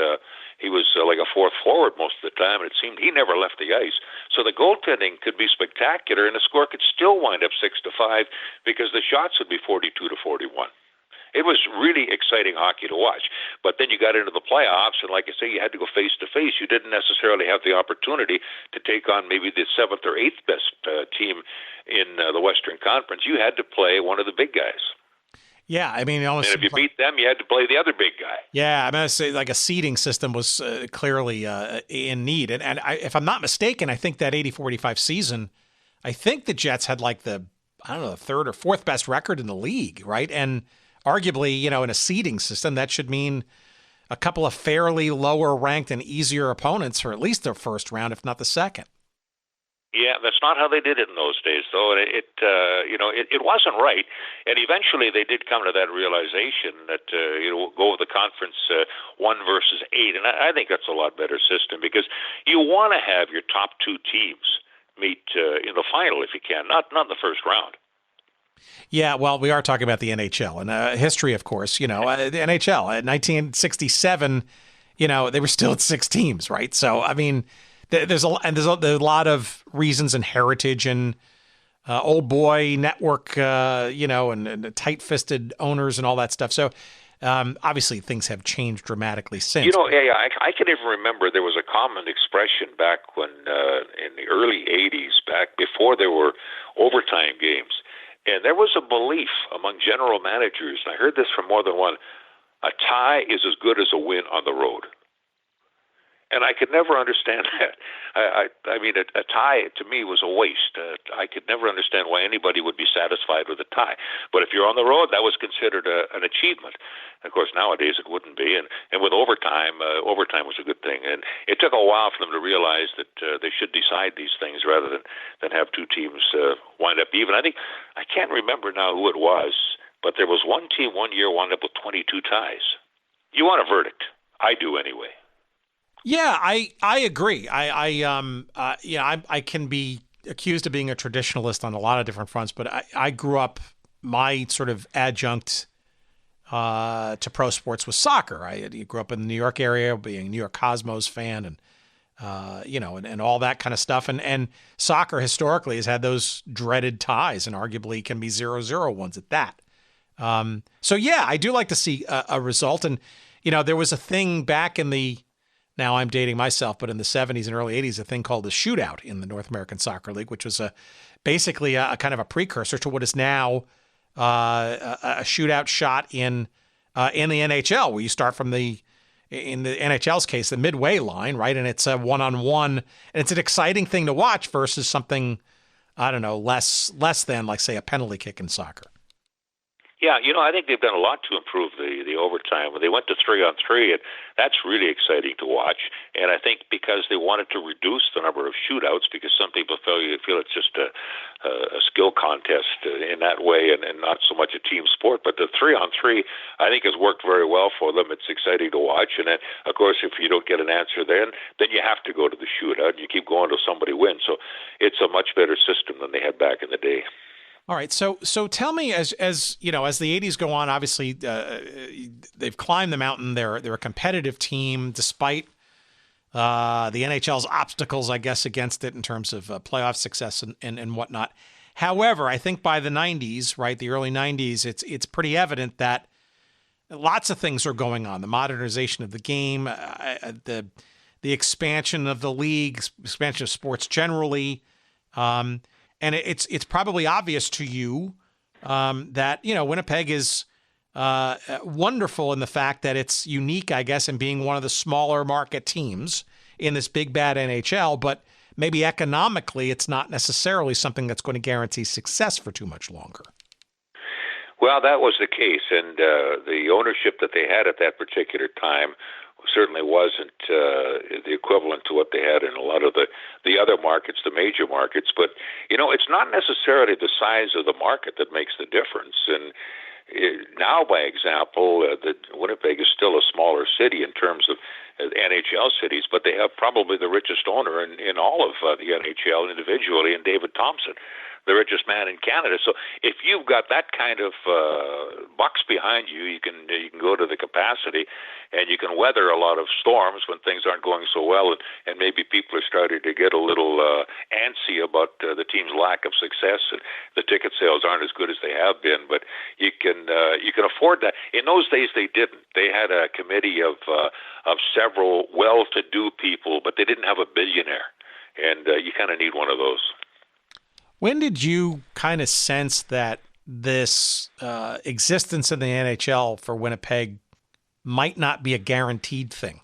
he was like a fourth forward most of the time, and it seemed he never left the ice. So the goaltending could be spectacular, and the score could still wind up 6-5 because the shots would be 42-41. It was really exciting hockey to watch. But then you got into the playoffs, and like I say, you had to go face-to-face. You didn't necessarily have the opportunity to take on maybe the 7th or 8th best team in the Western Conference. You had to play one of the big guys.
Yeah, I mean,
and if you beat them, you had to play the other big guy.
Yeah, I mean, I say like a seeding system was clearly in need. And if I'm not mistaken, I think that 84-85 season, I think the Jets had like the 3rd or 4th best record in the league, right? And arguably, in a seeding system, that should mean a couple of fairly lower ranked and easier opponents for at least their first round, if not the second.
Yeah, that's not how they did it in those days, though. It wasn't right. And eventually, they did come to that realization that go with the conference 1 versus 8, and I think that's a lot better system because you want to have your top 2 teams meet in the final if you can, not in the first round.
Yeah, well, we are talking about the NHL and history, of course. The NHL in 1967, they were still at 6 teams, right? So, I mean. There's a lot of reasons and heritage and old boy network, and tight-fisted owners and all that stuff. So obviously things have changed dramatically since.
I can even remember there was a common expression back when in the early 80s, back before there were overtime games. And there was a belief among general managers, and I heard this from more than one, a tie is as good as a win on the road. And I could never understand that. I mean, a tie to me was a waste. I could never understand why anybody would be satisfied with a tie. But if you're on the road, that was considered an achievement. Of course, nowadays it wouldn't be. And with overtime, overtime was a good thing. And it took a while for them to realize that they should decide these things rather than have 2 teams wind up even. I can't remember now who it was, but there was one team one year wound up with 22 ties. You want a verdict. I do anyway.
Yeah, I agree. I can be accused of being a traditionalist on a lot of different fronts, but I grew up, my sort of adjunct to pro sports was soccer. I grew up in the New York area, being a New York Cosmos fan, and and all that kind of stuff. And soccer historically has had those dreaded ties, and arguably can be 0-0 ones at that. So yeah, I do like to see a result. And there was a thing back in the. Now I'm dating myself, but in the 70s and early 80s, a thing called the shootout in the North American Soccer League, which was basically a kind of a precursor to what is now a shootout shot in the NHL, where you start from in the NHL's case, the midway line, right? And it's a one-on-one, and it's an exciting thing to watch versus something, I don't know, less than, like, say, a penalty kick in soccer.
Yeah, I think they've done a lot to improve the overtime. They went to 3-on-3, and that's really exciting to watch. And I think because they wanted to reduce the number of shootouts, because some people feel it's just a skill contest in that way, and not so much a team sport. But the 3-on-3, I think, has worked very well for them. It's exciting to watch. And then, of course, if you don't get an answer then you have to go to the shootout, and you keep going till somebody wins. So it's a much better system than they had back in the day.
All right, so tell me, as the 80s go on, obviously they've climbed the mountain. They're a competitive team, despite the NHL's obstacles, I guess, against it in terms of playoff success and whatnot. However, I think by the 90s, right, the early 90s, it's pretty evident that lots of things are going on. The modernization of the game, the expansion of the league, expansion of sports generally. And it's probably obvious to you that, Winnipeg is wonderful in the fact that it's unique, I guess, in being one of the smaller market teams in this big, bad NHL. But maybe economically, it's not necessarily something that's going to guarantee success for too much longer.
Well, that was the case. And the ownership that they had at that particular time certainly wasn't the equivalent to what they had in a lot of the other markets, the major markets. But, it's not necessarily the size of the market that makes the difference. And now, by example, Winnipeg is still a smaller city in terms of NHL cities, but they have probably the richest owner in all of the NHL individually, in David Thompson, the richest man in Canada. So if you've got that kind of bucks behind you, you can go to the capacity, and you can weather a lot of storms when things aren't going so well, and maybe people are starting to get a little antsy about the team's lack of success, and the ticket sales aren't as good as they have been. But you can afford that. In those days, they didn't. They had a committee of several well-to-do people, but they didn't have a billionaire, and you kind of need one of those.
When did you kind of sense that this existence in the NHL for Winnipeg might not be a guaranteed thing?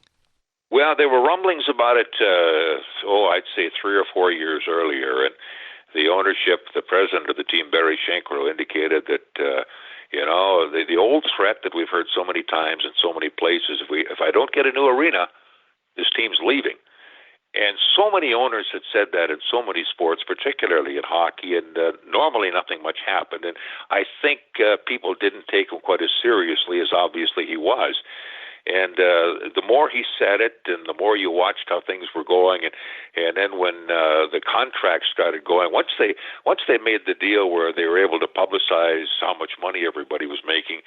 Well, there were rumblings about it, I'd say 3 or 4 years earlier, and the ownership, the president of the team, Barry Schenkro, indicated that, the old threat that we've heard so many times in so many places, if I don't get a new arena, this team's leaving. And so many owners had said that in so many sports, particularly in hockey, and normally nothing much happened. And I think people didn't take him quite as seriously as obviously he was. And the more he said it, and the more you watched how things were going, and then when the contract started going, once they made the deal where they were able to publicize how much money everybody was making,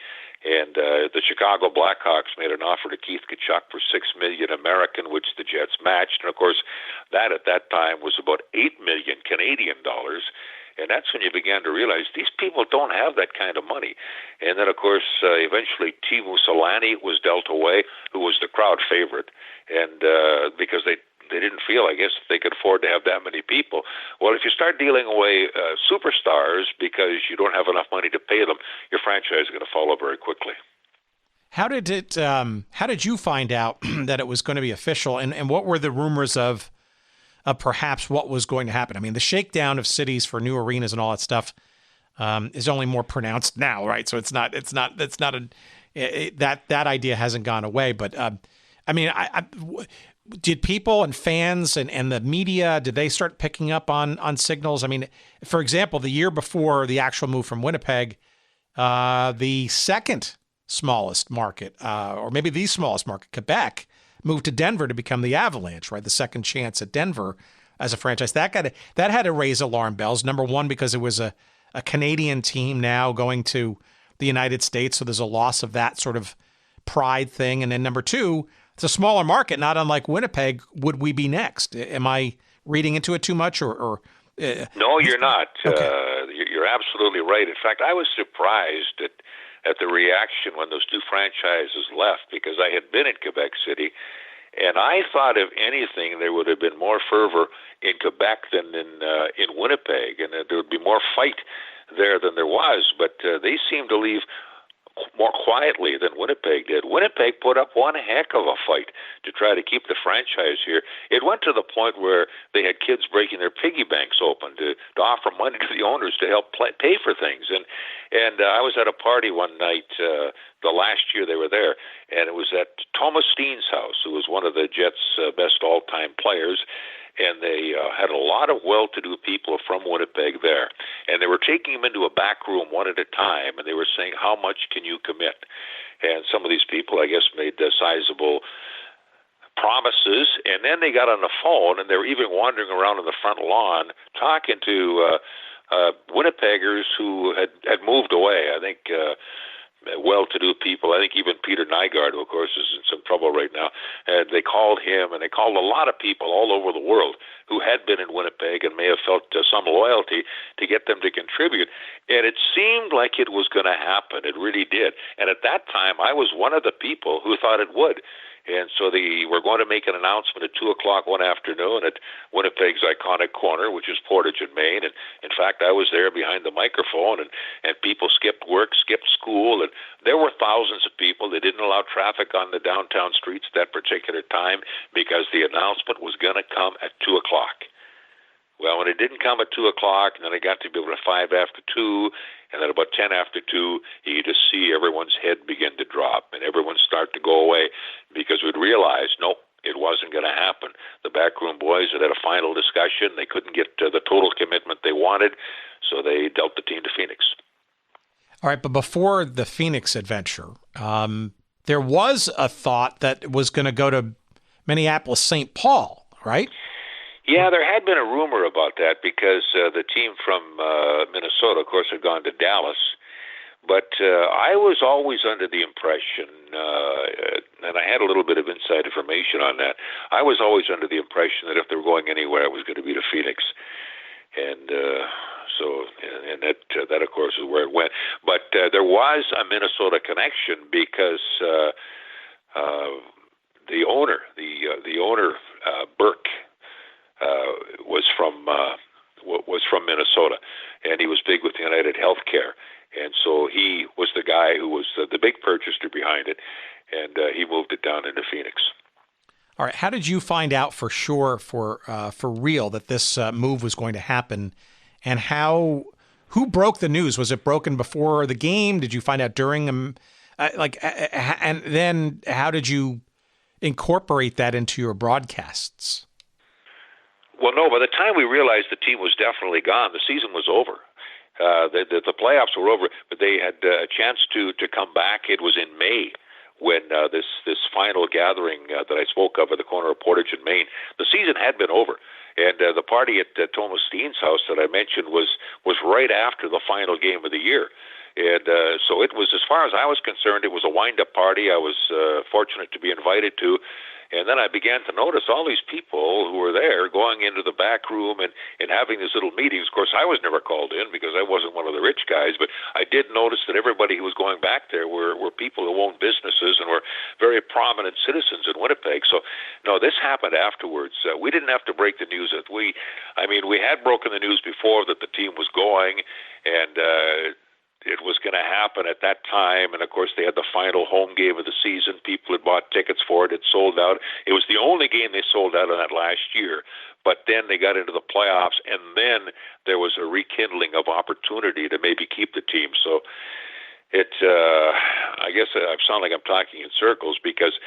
and the Chicago Blackhawks made an offer to Keith Tkachuk for $6 million American, which the Jets matched, and of course that at that time was about $8 million Canadian dollars. And that's when you began to realize these people don't have that kind of money. And then, of course, eventually Teemu Selanne was dealt away, who was the crowd favorite, and because they didn't feel, I guess, they could afford to have that many people. Well, if you start dealing away superstars because you don't have enough money to pay them, your franchise is going to follow very quickly.
How did it? How did you find out that it was going to be official? And what were the rumors of perhaps what was going to happen? I mean, the shakedown of cities for new arenas and all that stuff is only more pronounced now, right? So that idea hasn't gone away. But I mean, did people and fans and the media, did they start picking up on signals? I mean, for example, the year before the actual move from Winnipeg, the second smallest market, or maybe the smallest market, Quebec, moved to Denver to become the Avalanche, right? The second chance at Denver as a franchise. That had to raise alarm bells. Number one, because it was a Canadian team now going to the United States, so there's a loss of that sort of pride thing. And then number two, it's a smaller market, not unlike Winnipeg. Would we be next? Am I reading into it too much, or
No, you're not.
Okay.
You're absolutely right. In fact, I was surprised at the reaction when those two franchises left, because I had been in Quebec City, and I thought, if anything, there would have been more fervor in Quebec than in Winnipeg, and there would be more fight there than there was. But they seemed to leave more quietly than Winnipeg did. Winnipeg put up one heck of a fight to try to keep the franchise here. It went to the point where they had kids breaking their piggy banks open to offer money to the owners to help pay for things. And I was at a party one night the last year they were there, and it was at Thomas Steen's house, who was one of the Jets' best all-time players. And they had a lot of well-to-do people from Winnipeg there. And they were taking them into a back room one at a time, and they were saying, how much can you commit? And some of these people, I guess, made sizable promises. And then they got on the phone, and they were even wandering around on the front lawn talking to Winnipeggers who had moved away. I think well-to-do people. I think even Peter Nygaard, who of course is in some trouble right now, and they called him, and they called a lot of people all over the world who had been in Winnipeg and may have felt some loyalty to get them to contribute. And it seemed like it was going to happen. It really did. And at that time, I was one of the people who thought it would. And so they were going to make an announcement at 2 o'clock one afternoon at Winnipeg's iconic corner, which is Portage and Main. And in fact, I was there behind the microphone, and people skipped work, skipped school, and there were thousands of people. They didn't allow traffic on the downtown streets at that particular time because the announcement was going to come at 2 o'clock. Well, when it didn't come at 2 o'clock, and then it got to be about 5 after 2, and then about 10 after 2, you just see everyone's head begin to drop, and everyone start to go away, because we'd realize, nope, it wasn't going to happen. The backroom boys had a final discussion. They couldn't get the total commitment they wanted, so they dealt the team to Phoenix.
All right, but before the Phoenix adventure, there was a thought that it was going to go to Minneapolis-St. Paul, right?
Yeah, there had been a rumor about that because the team from Minnesota, of course, had gone to Dallas. But I was always under the impression, and I had a little bit of inside information on that, I was always under the impression that if they were going anywhere, it was going to be to Phoenix. And that, of course, is where it went. But there was a Minnesota connection because the owner, Burke, was from Minnesota, and he was big with United Healthcare, and so he was the guy who was the big purchaser behind it, and he moved it down into Phoenix.
All right, how did you find out for sure, for real, that this move was going to happen, and who broke the news? Was it broken before the game? Did you find out during them? And then how did you incorporate that into your broadcasts?
Well, no, by the time we realized the team was definitely gone, the season was over. The playoffs were over, but they had a chance to come back. It was in May when this final gathering that I spoke of at the corner of Portage and Main. The season had been over, and the party at Thomas Steen's house that I mentioned was right after the final game of the year. And so it was, as far as I was concerned, it was a wind-up party I was fortunate to be invited to. And then I began to notice all these people who were there going into the back room and having these little meetings. Of course, I was never called in because I wasn't one of the rich guys, but I did notice that everybody who was going back there were people who owned businesses and were very prominent citizens in Winnipeg. So, no, this happened afterwards. We didn't have to break the news. We had broken the news before that the team was going, and it was going to happen at that time. And, of course, they had the final home game of the season. People had bought tickets for it. It sold out. It was the only game they sold out on that last year. But then they got into the playoffs, and then there was a rekindling of opportunity to maybe keep the team. So I guess I sound like I'm talking in circles because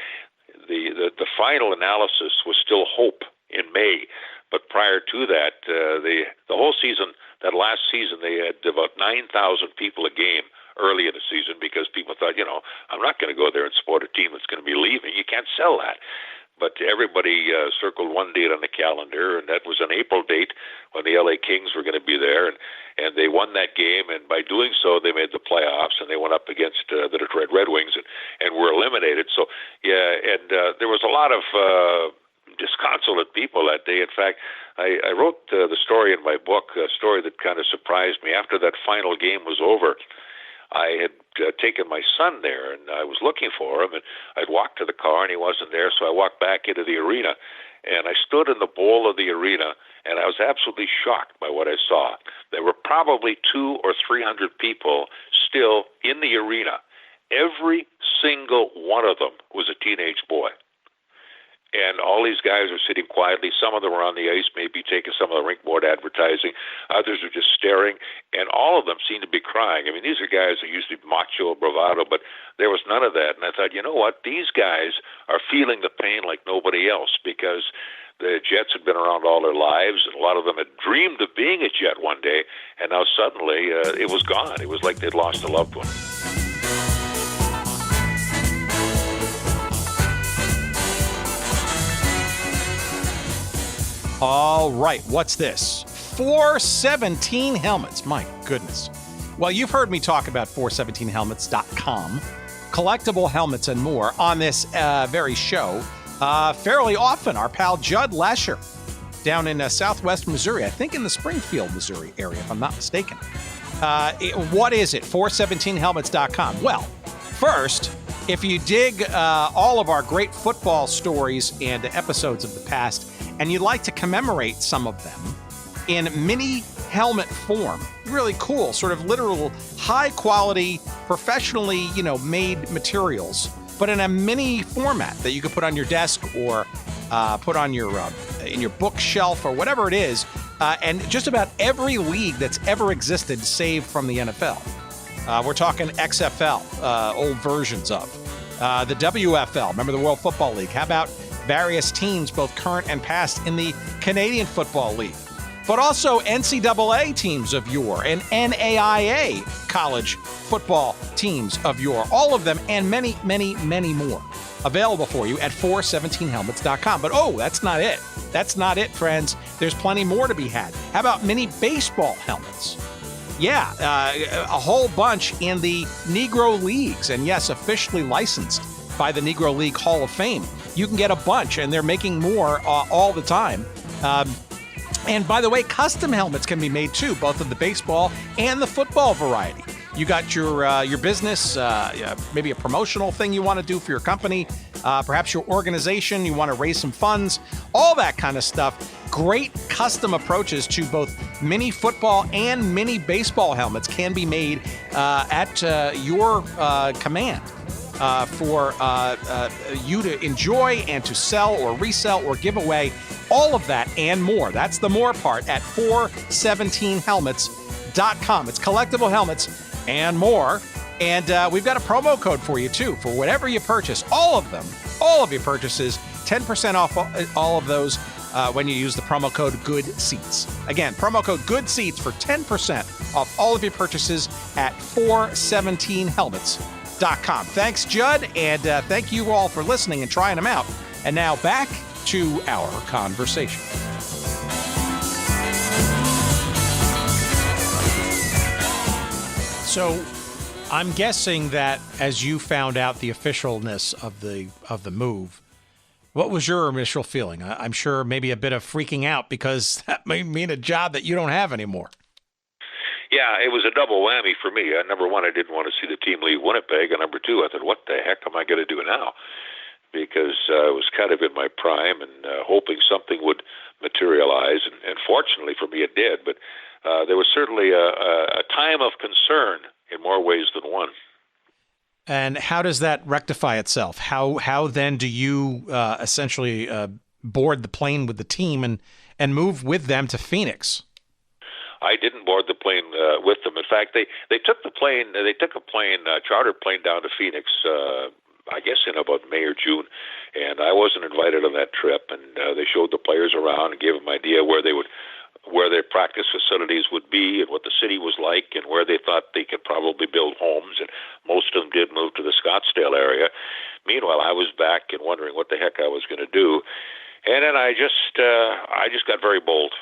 the final analysis was still hope in May. But prior to that, the whole season, that last season, they had about 9,000 people a game early in the season because people thought, I'm not going to go there and support a team that's going to be leaving. You can't sell that. But everybody circled one date on the calendar, and that was an April date when the LA Kings were going to be there, and they won that game, and by doing so, they made the playoffs, and they went up against the Detroit Red Wings and were eliminated. So, yeah, and there was a lot of disconsolate people that day. In fact, I wrote the story in my book, a story that kind of surprised me. After that final game was over, I had taken my son there, and I was looking for him, and I'd walked to the car, and he wasn't there, so I walked back into the arena, and I stood in the bowl of the arena, and I was absolutely shocked by what I saw. There were probably 200 or 300 people still in the arena. Every single one of them was a teenage boy. And all these guys are sitting quietly. Some of them were on the ice, maybe taking some of the rink board advertising. Others are just staring. And all of them seem to be crying. I mean, these are guys that used to be macho, bravado, but there was none of that. And I thought, you know what? These guys are feeling the pain like nobody else because the Jets had been around all their lives, and a lot of them had dreamed of being a Jet one day. And now suddenly it was gone. It was like they'd lost a loved one.
All right, what's this? 417 helmets. My goodness. Well, you've heard me talk about 417helmets.com, collectible helmets and more on this very show fairly often. Our pal Judd Lesher down in southwest Missouri, I think in the Springfield, Missouri area, if I'm not mistaken. What is it? 417helmets.com. Well, first, if you dig all of our great football stories and episodes of the past, and you'd like to commemorate some of them in mini helmet form, really cool, sort of literal, high-quality, professionally, made materials, but in a mini format that you could put on your desk or put on your in your bookshelf or whatever it is, and just about every league that's ever existed, save from the NFL. We're talking XFL, old versions of the WFL. Remember the World Football League? How about various teams, both current and past, in the Canadian Football League, but also NCAA teams of yore and NAIA college football teams of yore, all of them and many, many, many more available for you at 417helmets.com. But that's not it. That's not it, friends. There's plenty more to be had. How about mini baseball helmets? Yeah, a whole bunch in the Negro Leagues, and yes, officially licensed by the Negro League Hall of Fame. You can get a bunch, and they're making more all the time. And by the way, custom helmets can be made too, both of the baseball and the football variety. You got your business, maybe a promotional thing you want to do for your company, perhaps your organization, you want to raise some funds, all that kind of stuff. Great custom approaches to both mini football and mini baseball helmets can be made at your command. For you to enjoy and to sell or resell or give away, all of that and more. That's the more part at 417helmets.com. It's collectible helmets and more. And we've got a promo code for you, too, for whatever you purchase. All of them, all of your purchases, 10% off all of those when you use the promo code GOODSEATS. Again, promo code GOODSEATS for 10% off all of your purchases at 417helmets.com. Thanks, Judd, and thank you all for listening and trying them out. And now back to our conversation. So I'm guessing that as you found out the officialness of the move, what was your initial feeling? I'm sure maybe a bit of freaking out because that may mean a job that you don't have anymore.
Yeah, it was a double whammy for me. Number one, I didn't want to see the team leave Winnipeg, and number two, I thought, what the heck am I going to do now? Because I was kind of in my prime and hoping something would materialize, and fortunately for me it did, but there was certainly a time of concern in more ways than one.
And how does that rectify itself? How then do you essentially board the plane with the team and move with them to Phoenix?
I didn't board the plane with them. In fact, they took the plane. They took a chartered plane down to Phoenix. I guess in about May or June, and I wasn't invited on that trip. And they showed the players around and gave them an idea where their practice facilities would be and what the city was like and where they thought they could probably build homes. And most of them did move to the Scottsdale area. Meanwhile, I was back and wondering what the heck I was going to do. And then I just got very bold.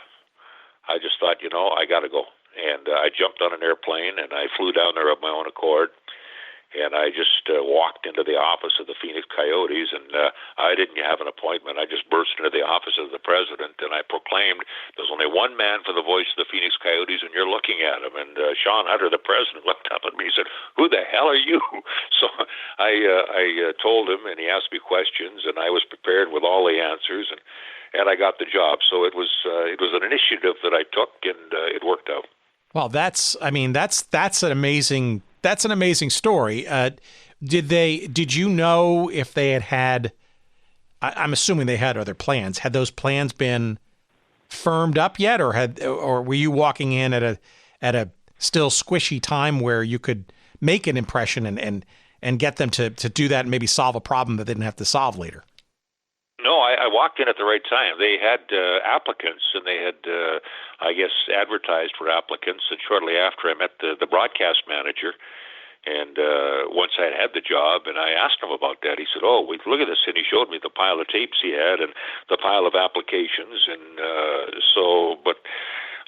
I just thought, I got to go. And I jumped on an airplane and I flew down there of my own accord. And I just walked into the office of the Phoenix Coyotes, and I didn't have an appointment. I just burst into the office of the president, and I proclaimed, there's only one man for the voice of the Phoenix Coyotes, and you're looking at him. And Sean Hunter, the president, looked up at me and said, who the hell are you? So I told him, and he asked me questions, and I was prepared with all the answers, and I got the job. So it was an initiative that I took, and it worked out.
Well, that's an amazing. That's an amazing story. Did you know if they had? I'm assuming they had other plans. Had those plans been firmed up yet, or were you walking in at a still squishy time where you could make an impression and get them to do that and maybe solve a problem that they didn't have to solve later?
No, I walked in at the right time. They had applicants, and they had, I guess, advertised for applicants. And shortly after, I met the broadcast manager. And once I had the job, and I asked him about that, he said, "Oh, look at this," and he showed me the pile of tapes he had and the pile of applications. And but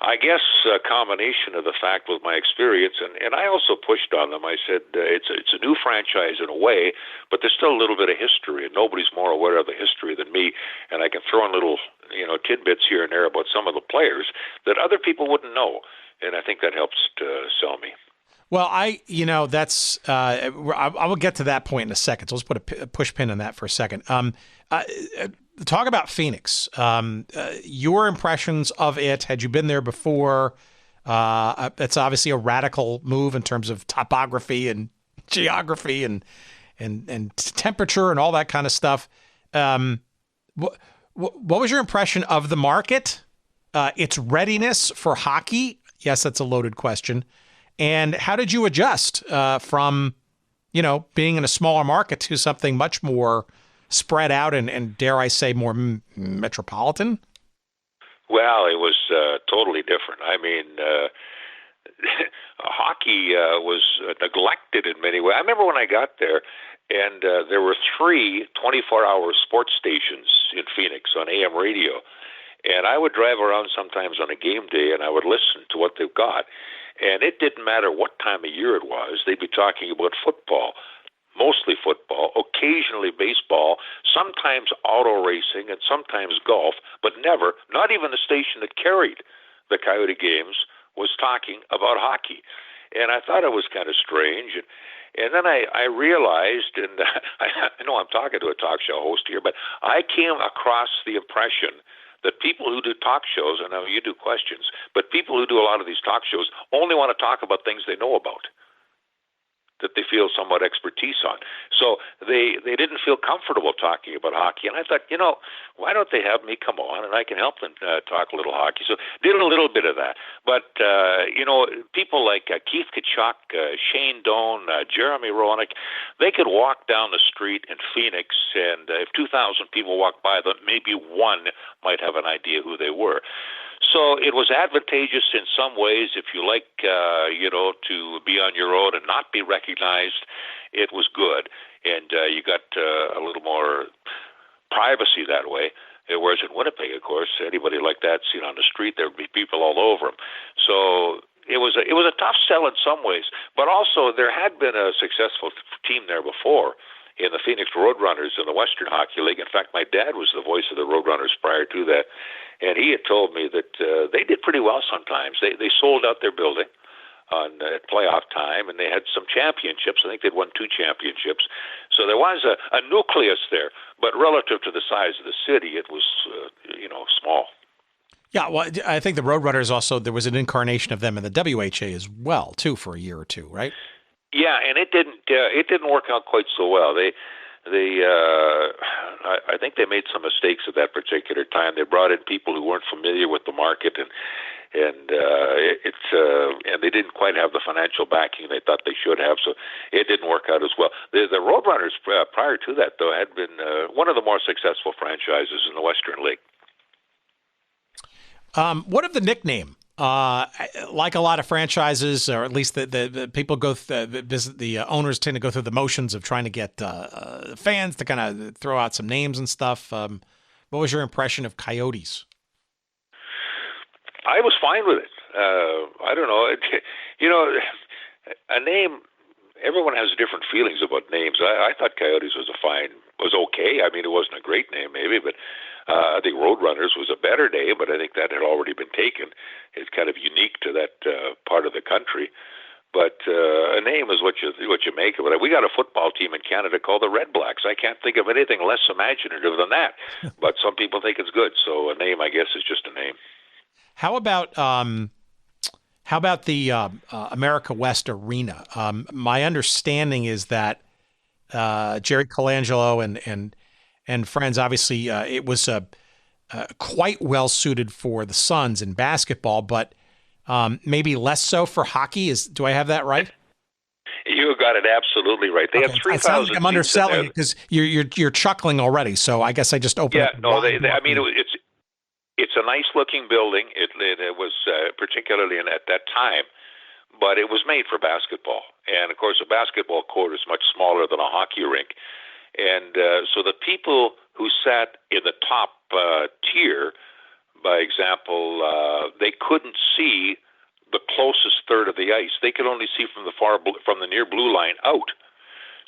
I guess a combination of the fact with my experience, and I also pushed on them. I said, it's a new franchise in a way, but there's still a little bit of history, and nobody's more aware of the history than me. And I can throw in little, tidbits here and there about some of the players that other people wouldn't know. And I think that helps to sell me.
Well, I will get to that point in a second. So let's put a push pin on that for a second. Talk about Phoenix. Your impressions of it. Had you been there before? It's obviously a radical move in terms of topography and geography and temperature and all that kind of stuff. What was your impression of the market? Its readiness for hockey? Yes, that's a loaded question. And how did you adjust from, being in a smaller market to something much more spread out and dare I say, more metropolitan?
Well, it was totally different. I mean, hockey was neglected in many ways. I remember when I got there, and there were 3 24-hour sports stations in Phoenix on AM radio. And I would drive around sometimes on a game day, and I would listen to what they've got. And it didn't matter what time of year it was. They'd be talking about football, mostly football, occasionally baseball, sometimes auto racing, and sometimes golf, but never, not even the station that carried the Coyote games, was talking about hockey. And I thought it was kind of strange. And then I realized, and I know I'm talking to a talk show host here, but I came across the impression that people who do talk shows, and I know you do questions, but people who do a lot of these talk shows only want to talk about things they know about. that they feel somewhat expertise on. So they didn't feel comfortable talking about hockey. And I thought, why don't they have me come on and I can help them talk a little hockey? So did a little bit of that. But, people like Keith Tkachuk, Shane Doan, Jeremy Roenick, they could walk down the street in Phoenix, and if 2,000 people walked by them, maybe one might have an idea who they were. So it was advantageous in some ways. If you like, to be on your own and not be recognized, it was good. And you got a little more privacy that way. Whereas in Winnipeg, of course, anybody like that seen on the street, there would be people all over them. So it was a tough sell in some ways. But also there had been a successful team there before in the Phoenix Roadrunners in the Western Hockey League. In fact, my dad was the voice of the Roadrunners prior to that. And he had told me that they did pretty well sometimes. They sold out their building at playoff time, and they had some championships. I think they'd won 2 championships. So there was a nucleus there. But relative to the size of the city, it was, small.
Yeah, well, I think the Roadrunners also, there was an incarnation of them in the WHA as well, too, for a year or two, right?
Yeah, and it didn't work out quite so well. I think they made some mistakes at that particular time. They brought in people who weren't familiar with the market, and they didn't quite have the financial backing they thought they should have. So it didn't work out as well. The Roadrunners prior to that, though, had been one of the more successful franchises in the Western League.
What of the nickname? Like a lot of franchises, or at least the people the owners tend to go through the motions of trying to get fans to kind of throw out some names and stuff. What was your impression of Coyotes?
I was fine with it. I don't know. A name. Everyone has different feelings about names. I thought Coyotes was okay. I mean, it wasn't a great name, maybe, but I think Roadrunners was a better name, but I think that had already been taken. It's kind of unique to that part of the country. But a name is what you make of it. We got a football team in Canada called the Red Blacks. I can't think of anything less imaginative than that. But some people think it's good. So a name, I guess, is just a name.
How about the America West Arena? My understanding is that Jerry Colangelo and friends, obviously, it was quite well suited for the Suns in basketball, but maybe less so for hockey. Do I have that right?
You got it absolutely right. They have 3,000. It sounds like
I'm underselling it because you're chuckling already. So I guess I just opened up.
Yeah, no, it's a nice looking building. It was particularly at that time, but it was made for basketball. And of course, a basketball court is much smaller than a hockey rink. And so the people who sat in the top tier, by example, they couldn't see the closest third of the ice. They could only see from the near blue line out.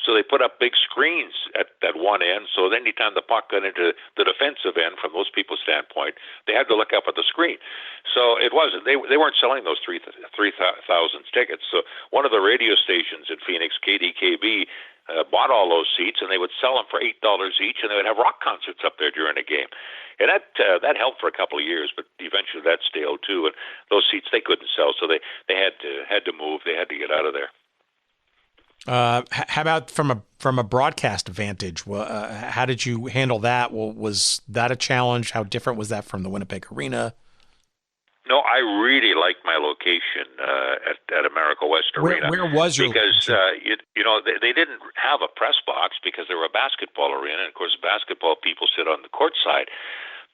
So they put up big screens at one end. So anytime the puck got into the defensive end, from those people's standpoint, they had to look up at the screen. So it wasn't. They weren't selling those 3,000 tickets. So one of the radio stations in Phoenix, KDKB, bought all those seats, and they would sell them for $8 each, and they would have rock concerts up there during the game. And that helped for a couple of years, but eventually that staled too. And those seats they couldn't sell, so they had to move. They had to get out of there.
How about from a broadcast vantage? How did you handle that? Was that a challenge? How different was that from the Winnipeg Arena?
No, I really liked my location at America West Arena.
Where was your
location? They didn't have a press box because they were a basketball arena, and of course, basketball people sit on the court side.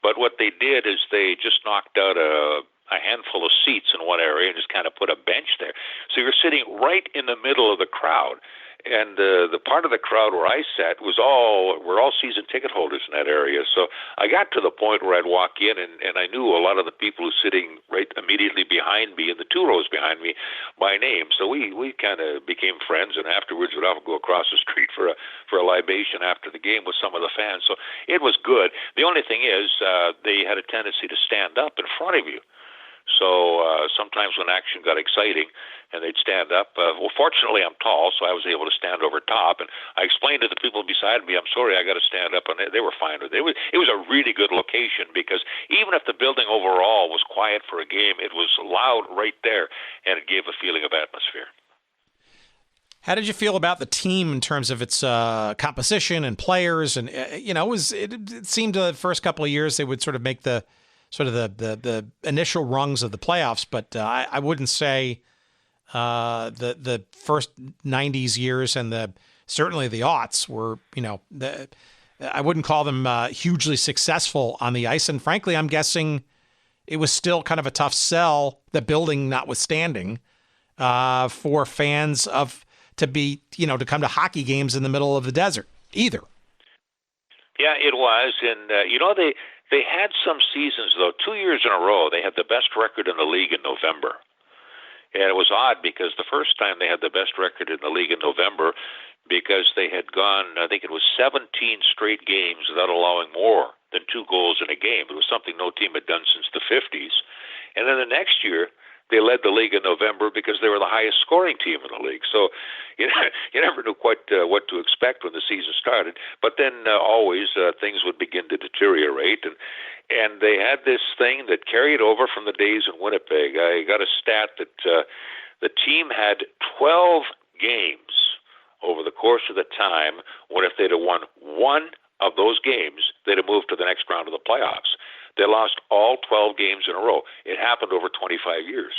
But what they did is they just knocked out a handful of seats in one area and just kind of put a bench there. So you're sitting right in the middle of the crowd. And the part of the crowd where I sat were all season ticket holders in that area. So I got to the point where I'd walk in, and I knew a lot of the people who were sitting right immediately behind me and the 2 rows behind me by name. So we kind of became friends, and afterwards would often go across the street for a libation after the game with some of the fans. So it was good. The only thing is they had a tendency to stand up in front of you. So sometimes when action got exciting and they'd stand up, fortunately I'm tall, so I was able to stand over top. And I explained to the people beside me, I'm sorry, I got to stand up. And they were fine with it. It was a really good location because even if the building overall was quiet for a game, it was loud right there, and it gave a feeling of atmosphere.
How did you feel about the team in terms of its composition and players? And it seemed the first couple of years they would sort of make the initial rungs of the playoffs, but I wouldn't say the first 90s years and certainly the aughts were, I wouldn't call them hugely successful on the ice. And frankly, I'm guessing it was still kind of a tough sell, the building notwithstanding, for fans to come to hockey games in the middle of the desert either.
Yeah, it was. And, they had some seasons, though. 2 years in a row, they had the best record in the league in November. And it was odd because the first time they had the best record in the league in November because they had gone, I think it was 17 straight games without allowing more than 2 goals in a game. It was something no team had done since the 50s. And then the next year, they led the league in November because they were the highest scoring team in the league. So you never knew quite what to expect when the season started. But then always things would begin to deteriorate. And they had this thing that carried over from the days in Winnipeg. I got a stat that the team had 12 games over the course of the time when if they'd have won one of those games, they'd have moved to the next round of the playoffs. They lost all 12 games in a row. It happened over 25 years.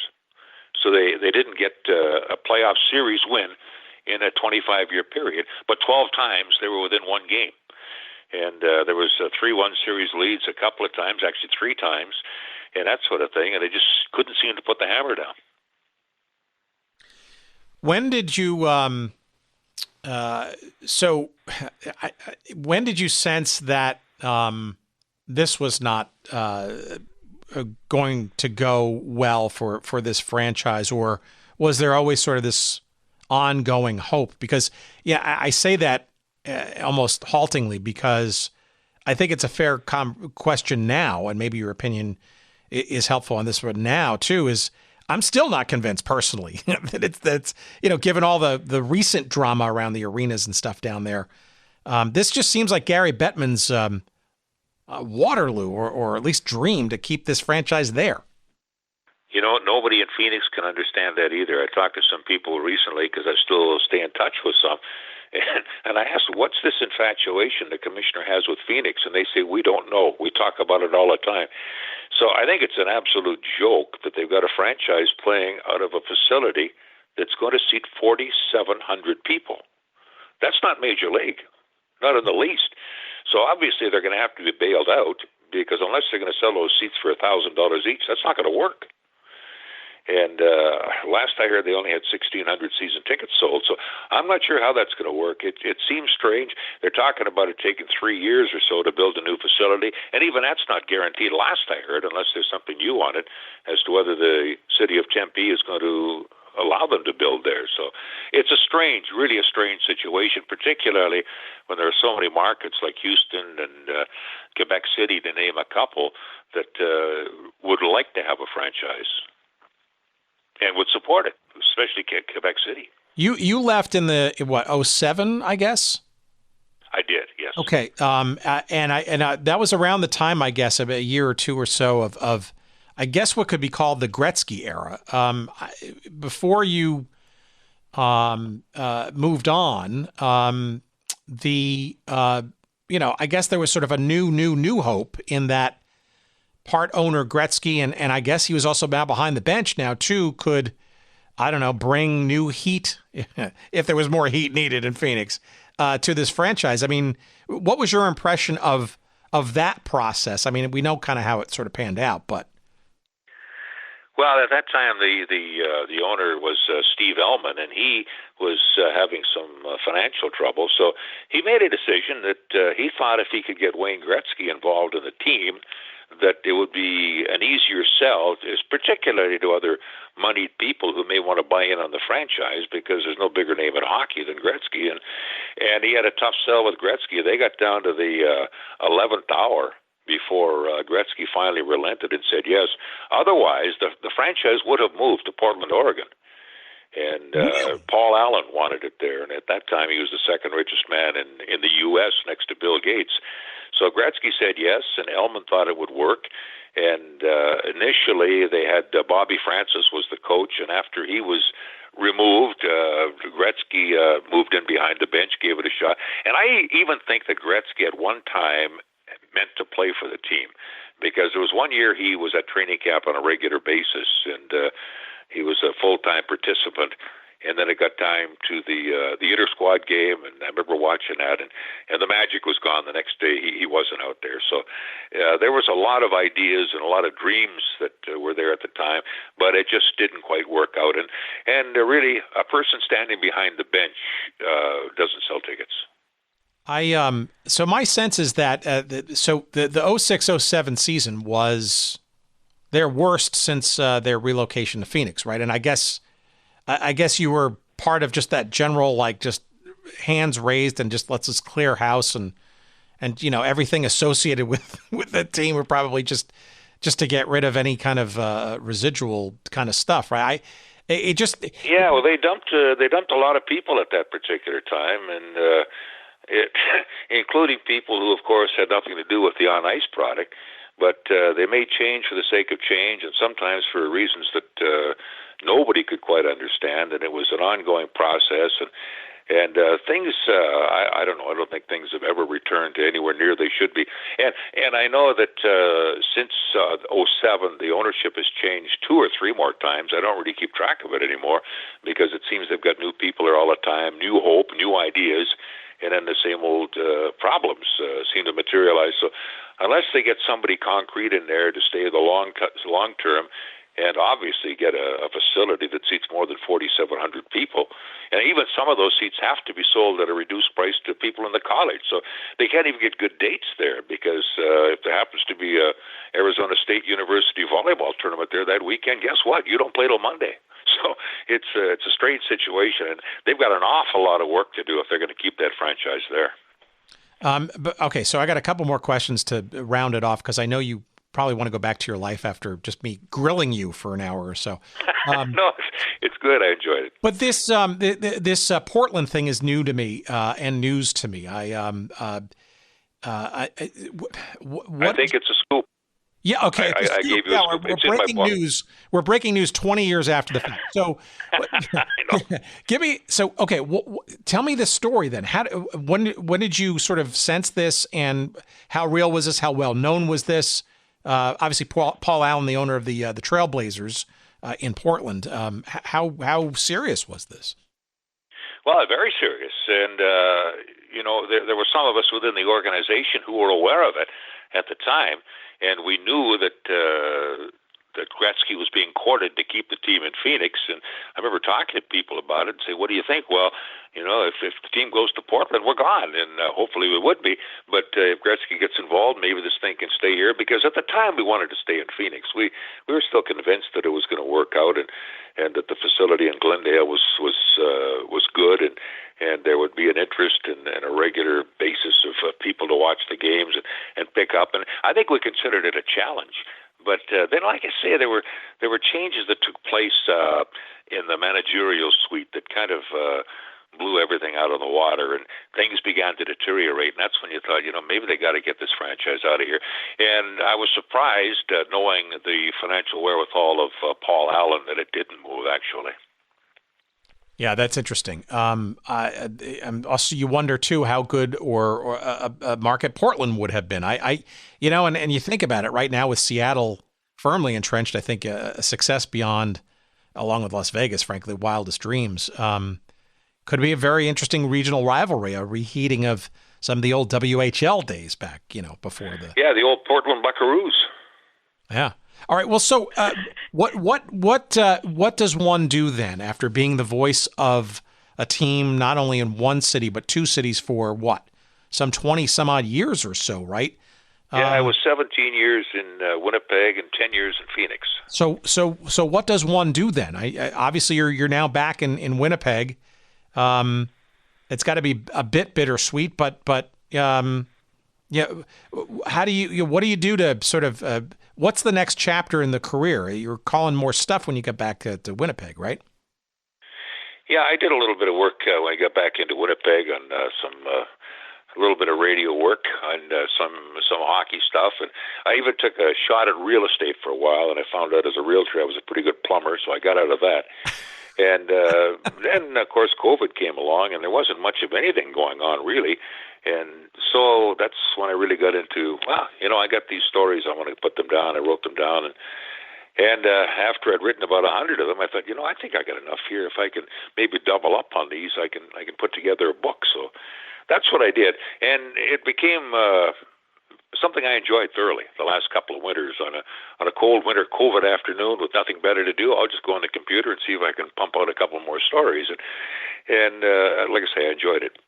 So they didn't get a playoff series win in a 25-year period, but 12 times they were within one game. And there was 3-1 series leads a couple of times, actually 3 times, and that sort of thing, and they just couldn't seem to put the hammer down.
When did you when did you sense that this was not going to go well for this franchise, or was there always sort of this ongoing hope? Because, I say that almost haltingly because I think it's a fair question now, and maybe your opinion is helpful on this one now too, is I'm still not convinced personally that's given all the recent drama around the arenas and stuff down there, this just seems like Gary Bettman's Waterloo or at least dream to keep this franchise there.
Nobody in Phoenix can understand that either. I talked to some people recently because I still stay in touch with some. And I asked, what's this infatuation the commissioner has with Phoenix? And they say, we don't know. We talk about it all the time. So I think it's an absolute joke that they've got a franchise playing out of a facility that's going to seat 4,700 people. That's not Major League, not in the least. So obviously they're going to have to be bailed out because unless they're going to sell those seats for $1,000 each, that's not going to work. And last I heard, they only had 1,600 season tickets sold. So I'm not sure how that's going to work. It seems strange. They're talking about it taking 3 years or so to build a new facility. And even that's not guaranteed, last I heard, unless there's something new on it as to whether the city of Tempe is going to allow them to build there. So it's really a strange situation, particularly when there are so many markets like Houston and Quebec City, to name a couple, that would like to have a franchise and would support it, especially Quebec City.
You left in the 2007, I guess?
I did, yes.
Okay, and that was around the time, I guess, of a year or two or so of I guess what could be called the Gretzky era. Before you moved on, I guess there was sort of a new hope in that part owner Gretzky, and I guess he was also now behind the bench now too, could, I don't know, bring new heat, if there was more heat needed in Phoenix, to this franchise. I mean, what was your impression of that process? I mean, we know kind of how it sort of panned out, but.
Well, at that time, the owner was Steve Ellman, and he was having some financial trouble. So he made a decision that he thought if he could get Wayne Gretzky involved in the team, that it would be an easier sell, particularly to other moneyed people who may want to buy in on the franchise, because there's no bigger name in hockey than Gretzky. And he had a tough sell with Gretzky. They got down to the 11th hour before Gretzky finally relented and said yes. Otherwise, the franchise would have moved to Portland, Oregon. And Paul Allen wanted it there. And at that time, he was the second richest man in the U.S. next to Bill Gates. So Gretzky said yes, and Ellman thought it would work. And initially, they had Bobby Francis was the coach. And after he was removed. Gretzky moved in behind the bench, gave it a shot. And I even think that Gretzky at one time meant to play for the team, because there was one year he was at training camp on a regular basis, and he was a full-time participant. And then it got time to the inter-squad game, and I remember watching that, and the magic was gone. The next day, he wasn't out there. So there was a lot of ideas and a lot of dreams that were there at the time, but it just didn't quite work out. And really, a person standing behind the bench doesn't sell tickets.
So my sense is that the 06-07 season was their worst since their relocation to Phoenix, right? And I guess you were part of just that general, like, just hands raised and just let's clear house and everything associated with the team were probably just to get rid of any kind of residual kind of stuff, right? They dumped a lot of people at that particular time, and including people who, of course, had nothing to do with the on-ice product, but they made change for the sake of change, and sometimes for reasons that nobody could quite understand, and it was an ongoing process. And things, I don't know. I don't think things have ever returned to anywhere near they should be. And I know that since 07, the ownership has changed 2 or 3 more times. I don't really keep track of it anymore, because it seems they've got new people there all the time, new hope, new ideas, and then the same old problems seem to materialize. So unless they get somebody concrete in there to stay the long term, and obviously get a facility that seats more than 4,700 people. And even some of those seats have to be sold at a reduced price to people in the college. So they can't even get good dates there, because if there happens to be a Arizona State University volleyball tournament there that weekend, guess what? You don't play till Monday. So it's a strange situation, and they've got an awful lot of work to do if they're going to keep that franchise there. Okay, so I got a couple more questions to round it off, because I know you probably want to go back to your life after just me grilling you for an hour or so.
No, it's good. I enjoyed it.
But this Portland thing is new to me and news to me. I
think it's a scoop.
Yeah. Okay.
I gave you a scoop.
We're breaking news. We're breaking news 20 years after the fact. So, give me. So, okay. Tell me the story then. When did you sort of sense this, and how real was this? How well known was this? Obviously, Paul Allen, the owner of the Trailblazers in Portland. How serious was this?
Well, very serious, and there were some of us within the organization who were aware of it at the time, and we knew that Gretzky was being courted to keep the team in Phoenix. And I remember talking to people about it and say, "What do you think?" Well, if the team goes to Portland, we're gone, and hopefully we would be. But if Gretzky gets involved, maybe this thing can stay here, because at the time we wanted to stay in Phoenix. We were still convinced that it was going to work out, and that the facility in Glendale was good, and there would be an interest and a regular basis of people to watch the games and pick up. And I think we considered it a challenge. But then, like I say, there were changes that took place in the managerial suite that kind of blew everything out of the water, and things began to deteriorate. And that's when you thought, maybe they got to get this franchise out of here. And I was surprised, knowing the financial wherewithal of Paul Allen, that it didn't move, actually.
Yeah, that's interesting. Also, you wonder too how good or a market Portland would have been. And you think about it right now with Seattle firmly entrenched. I think a success beyond, along with Las Vegas, frankly, wildest dreams. Could be a very interesting regional rivalry, a reheating of some of the old WHL days back, before
the old Portland Buckaroos.
Yeah. All right. Well, so what does one do then after being the voice of a team not only in one city but 2 cities for what, some 20 some odd years or so, right?
Yeah, I was 17 years in Winnipeg and 10 years in Phoenix.
So what does one do then? Obviously you're now back in Winnipeg. It's got to be a bit bittersweet, but yeah. What do you do to sort of? What's the next chapter in the career? You're calling more stuff when you get back to Winnipeg, right?
Yeah, I did a little bit of work when I got back into Winnipeg on a little bit of radio work and some hockey stuff, and I even took a shot at real estate for a while. And I found out as a realtor I was a pretty good plumber, so I got out of that. And then, of course, COVID came along, and there wasn't much of anything going on, really. And so that's when I really got into, I got these stories. I want to put them down. I wrote them down. And after I'd written about 100 of them, I thought, I think I got enough here. If I can maybe double up on these, I can put together a book. So that's what I did. And it became something I enjoyed thoroughly the last couple of winters. On a cold winter COVID afternoon with nothing better to do, I'll just go on the computer and see if I can pump out a couple more stories. And like I say, I enjoyed it.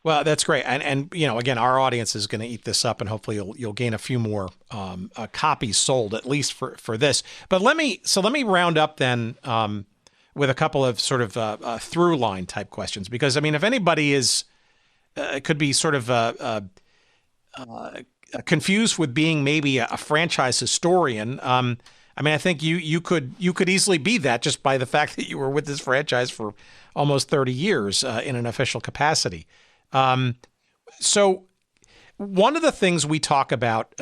Well, that's great. And again, our audience is going to eat this up, and hopefully you'll gain a few more copies sold, at least for this. But let me round up then with a couple of sort of through line type questions, because I mean, if anybody is could be sort of confused with being maybe a franchise historian. I mean, I think you could easily be that just by the fact that you were with this franchise for almost 30 years in an official capacity. So one of the things we talk about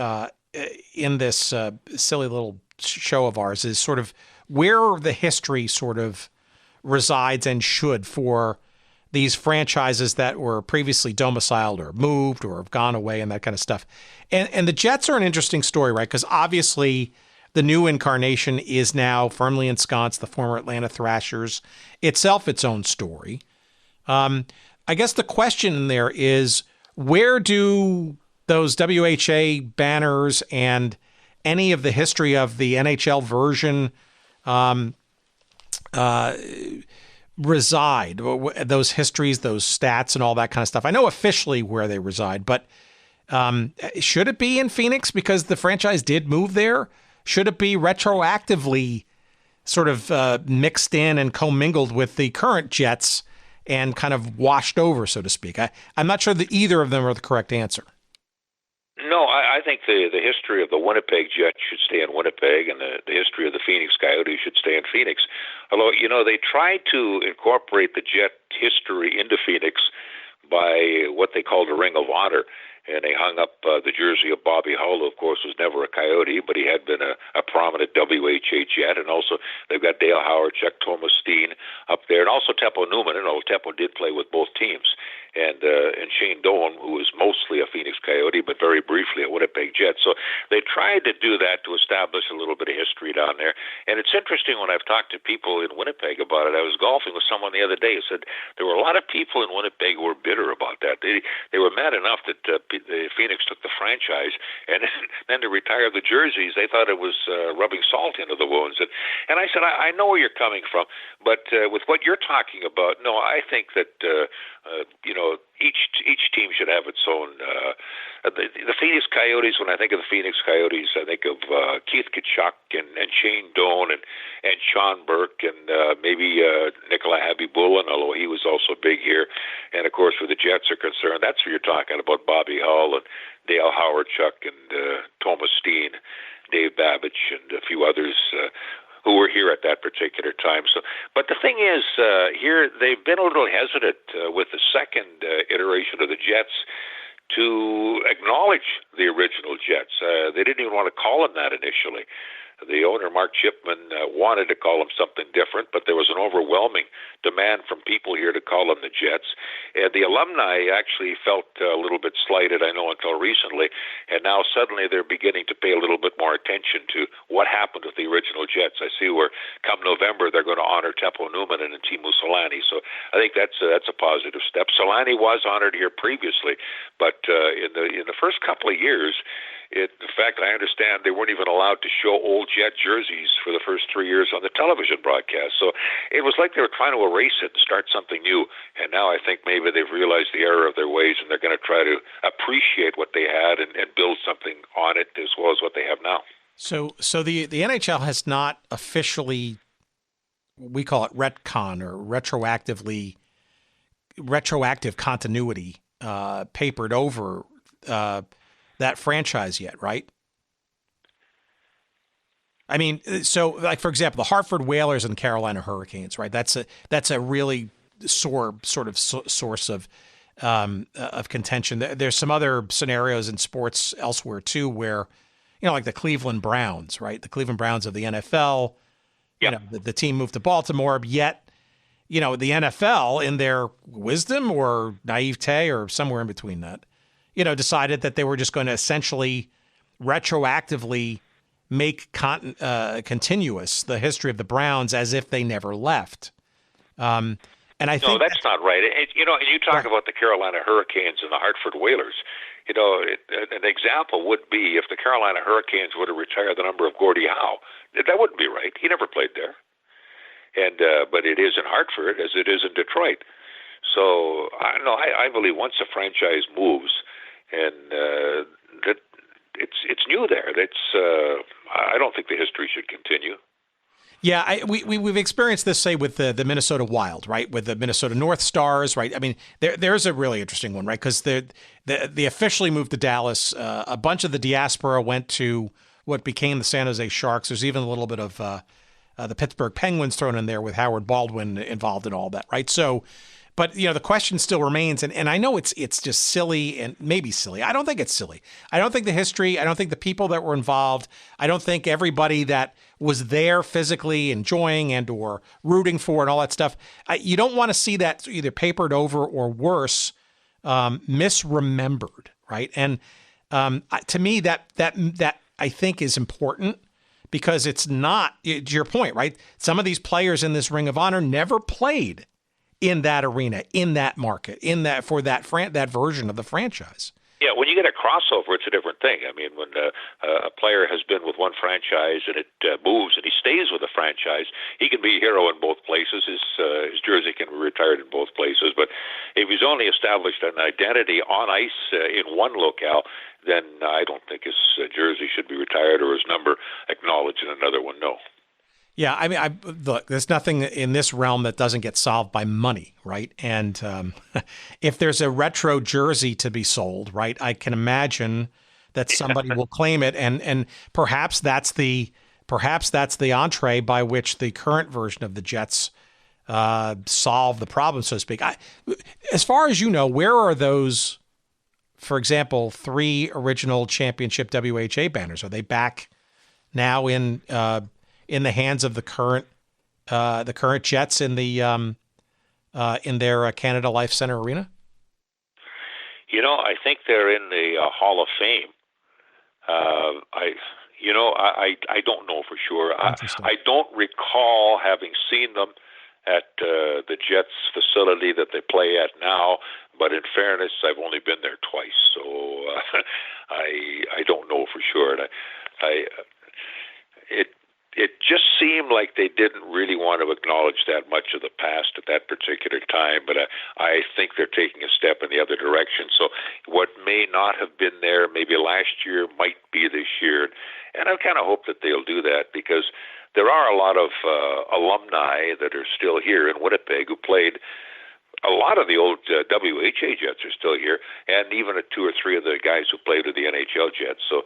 in this silly little show of ours is sort of where the history sort of resides and should for these franchises that were previously domiciled or moved or have gone away and that kind of stuff. And the Jets are an interesting story, right? Because obviously the new incarnation is now firmly ensconced, the former Atlanta Thrashers, itself its own story. I guess the question in there is, where do those WHA banners and any of the history of the NHL version reside? Those histories, those stats and all that kind of stuff. I know officially where they reside, but should it be in Phoenix because the franchise did move there? Should it be retroactively sort of mixed in and commingled with the current Jets and kind of washed over, so to speak? I'm not sure that either of them are the correct answer.
No, I think the history of the Winnipeg Jets should stay in Winnipeg, and the history of the Phoenix Coyotes should stay in Phoenix. Although, they tried to incorporate the Jet history into Phoenix by what they called a Ring of Honor. And they hung up the jersey of Bobby Hull, who, of course, was never a Coyote, but he had been a prominent WHA Jet. And also, they've got Dale Howard, Chuck Thomas Steen up there, and also Teppo Newman. And Teppo did play with both teams. And Shane Doan, who was mostly a Phoenix Coyote, but very briefly a Winnipeg Jet. So they tried to do that to establish a little bit of history down there. And it's interesting when I've talked to people in Winnipeg about it. I was golfing with someone the other day who said there were a lot of people in Winnipeg who were bitter about that. They were mad enough that the Phoenix took the franchise, and then to retire the jerseys, they thought it was rubbing salt into the wounds. And I said, I know where you're coming from, but with what you're talking about, no, I think that each team should have its own. The Phoenix Coyotes, when I think of the Phoenix Coyotes, I think of Keith Tkachuk and Shane Doan and Sean Burke and maybe Nikolai Habibulin, although he was also big here. And, of course, where the Jets are concerned, that's where you're talking about Bobby Hull and Dale Howard, Chuck and Thomas Steen, Dave Babbage, and a few others who were here at that particular time. So, but the thing is, here they've been a little hesitant with the second iteration of the Jets to acknowledge the original Jets. They didn't even want to call them that initially. The owner, Mark Chipman, wanted to call them something different, but there was an overwhelming demand from people here to call them the Jets. And the alumni actually felt a little bit slighted, I know, until recently. And now suddenly they're beginning to pay a little bit more attention to what happened with the original Jets. I see where come November they're going to honor Teppo Newman and Teemu Selanne. So I think that's a positive step. Selanne was honored here previously, but in the first couple of years, in fact, I understand they weren't even allowed to show old Jet jerseys for the first 3 years on the television broadcast. So it was like they were trying to erase it and start something new. And now I think maybe they've realized the error of their ways, and they're going to try to appreciate what they had and build something on it as well as what they have now.
So the NHL has not officially, we call it retcon or retroactive continuity papered over that franchise yet, right? I mean, so like for example, the Hartford Whalers and Carolina Hurricanes, right? That's a really sore sort of source of contention. There's some other scenarios in sports elsewhere too, where like the Cleveland Browns, right? The Cleveland Browns of the NFL you know, the team moved to Baltimore, yet, you know, the NFL, in their wisdom or naivete or somewhere in between that, you know, decided that they were just going to essentially retroactively make continuous the history of the Browns as if they never left. And I think
that's not right. You know, and you talk about the Carolina Hurricanes and the Hartford Whalers. You know, an example would be if the Carolina Hurricanes would have retired the number of Gordie Howe. That wouldn't be right. He never played there. And but it is in Hartford as it is in Detroit. So I believe once a franchise moves, and that it's new there. I don't think the history should continue.
Yeah, we've experienced this, say, with the Minnesota Wild, right? With the Minnesota North Stars, right? I mean, there's a really interesting one, right? Because they officially moved to Dallas. A bunch of the diaspora went to what became the San Jose Sharks. There's even a little bit of the Pittsburgh Penguins thrown in there with Howard Baldwin involved in all that, right? So, but you know, the question still remains, and I know it's just silly and maybe silly. I don't think it's silly. I don't think the history. I don't think the people that were involved. I don't think everybody that was there physically enjoying and or rooting for and all that stuff. You don't want to see that either papered over or worse, misremembered, right? And to me, that I think is important because it's not, to your point, right? Some of these players in this Ring of Honor never played in that arena, in that market, in that for that version of the franchise.
Yeah, when you get a crossover, it's a different thing. I mean, when a player has been with one franchise and it moves and he stays with a franchise, he can be a hero in both places. His jersey can be retired in both places. But if he's only established an identity on ice in one locale, then I don't think his jersey should be retired or his number acknowledged in another one. No.
Yeah, I mean, look, there's nothing in this realm that doesn't get solved by money, right? And if there's a retro jersey to be sold, right, I can imagine that somebody will claim it, and perhaps that's the entree by which the current version of the Jets solve the problem, so to speak. As far as you know, where are those, for example, 3 original championship WHA banners? Are they back now in the hands of the current Jets in their Canada Life Center arena?
You know, I think they're in the Hall of Fame. I don't know for sure. I don't recall having seen them at the Jets facility that they play at now. But in fairness, I've only been there twice, so I don't know for sure. And It just seemed like they didn't really want to acknowledge that much of the past at that particular time, but I think they're taking a step in the other direction. So what may not have been there maybe last year might be this year. And I kind of hope that they'll do that because there are a lot of alumni that are still here in Winnipeg who played. A lot of the old WHA Jets are still here, and even 2 or 3 of the guys who played with the NHL Jets. So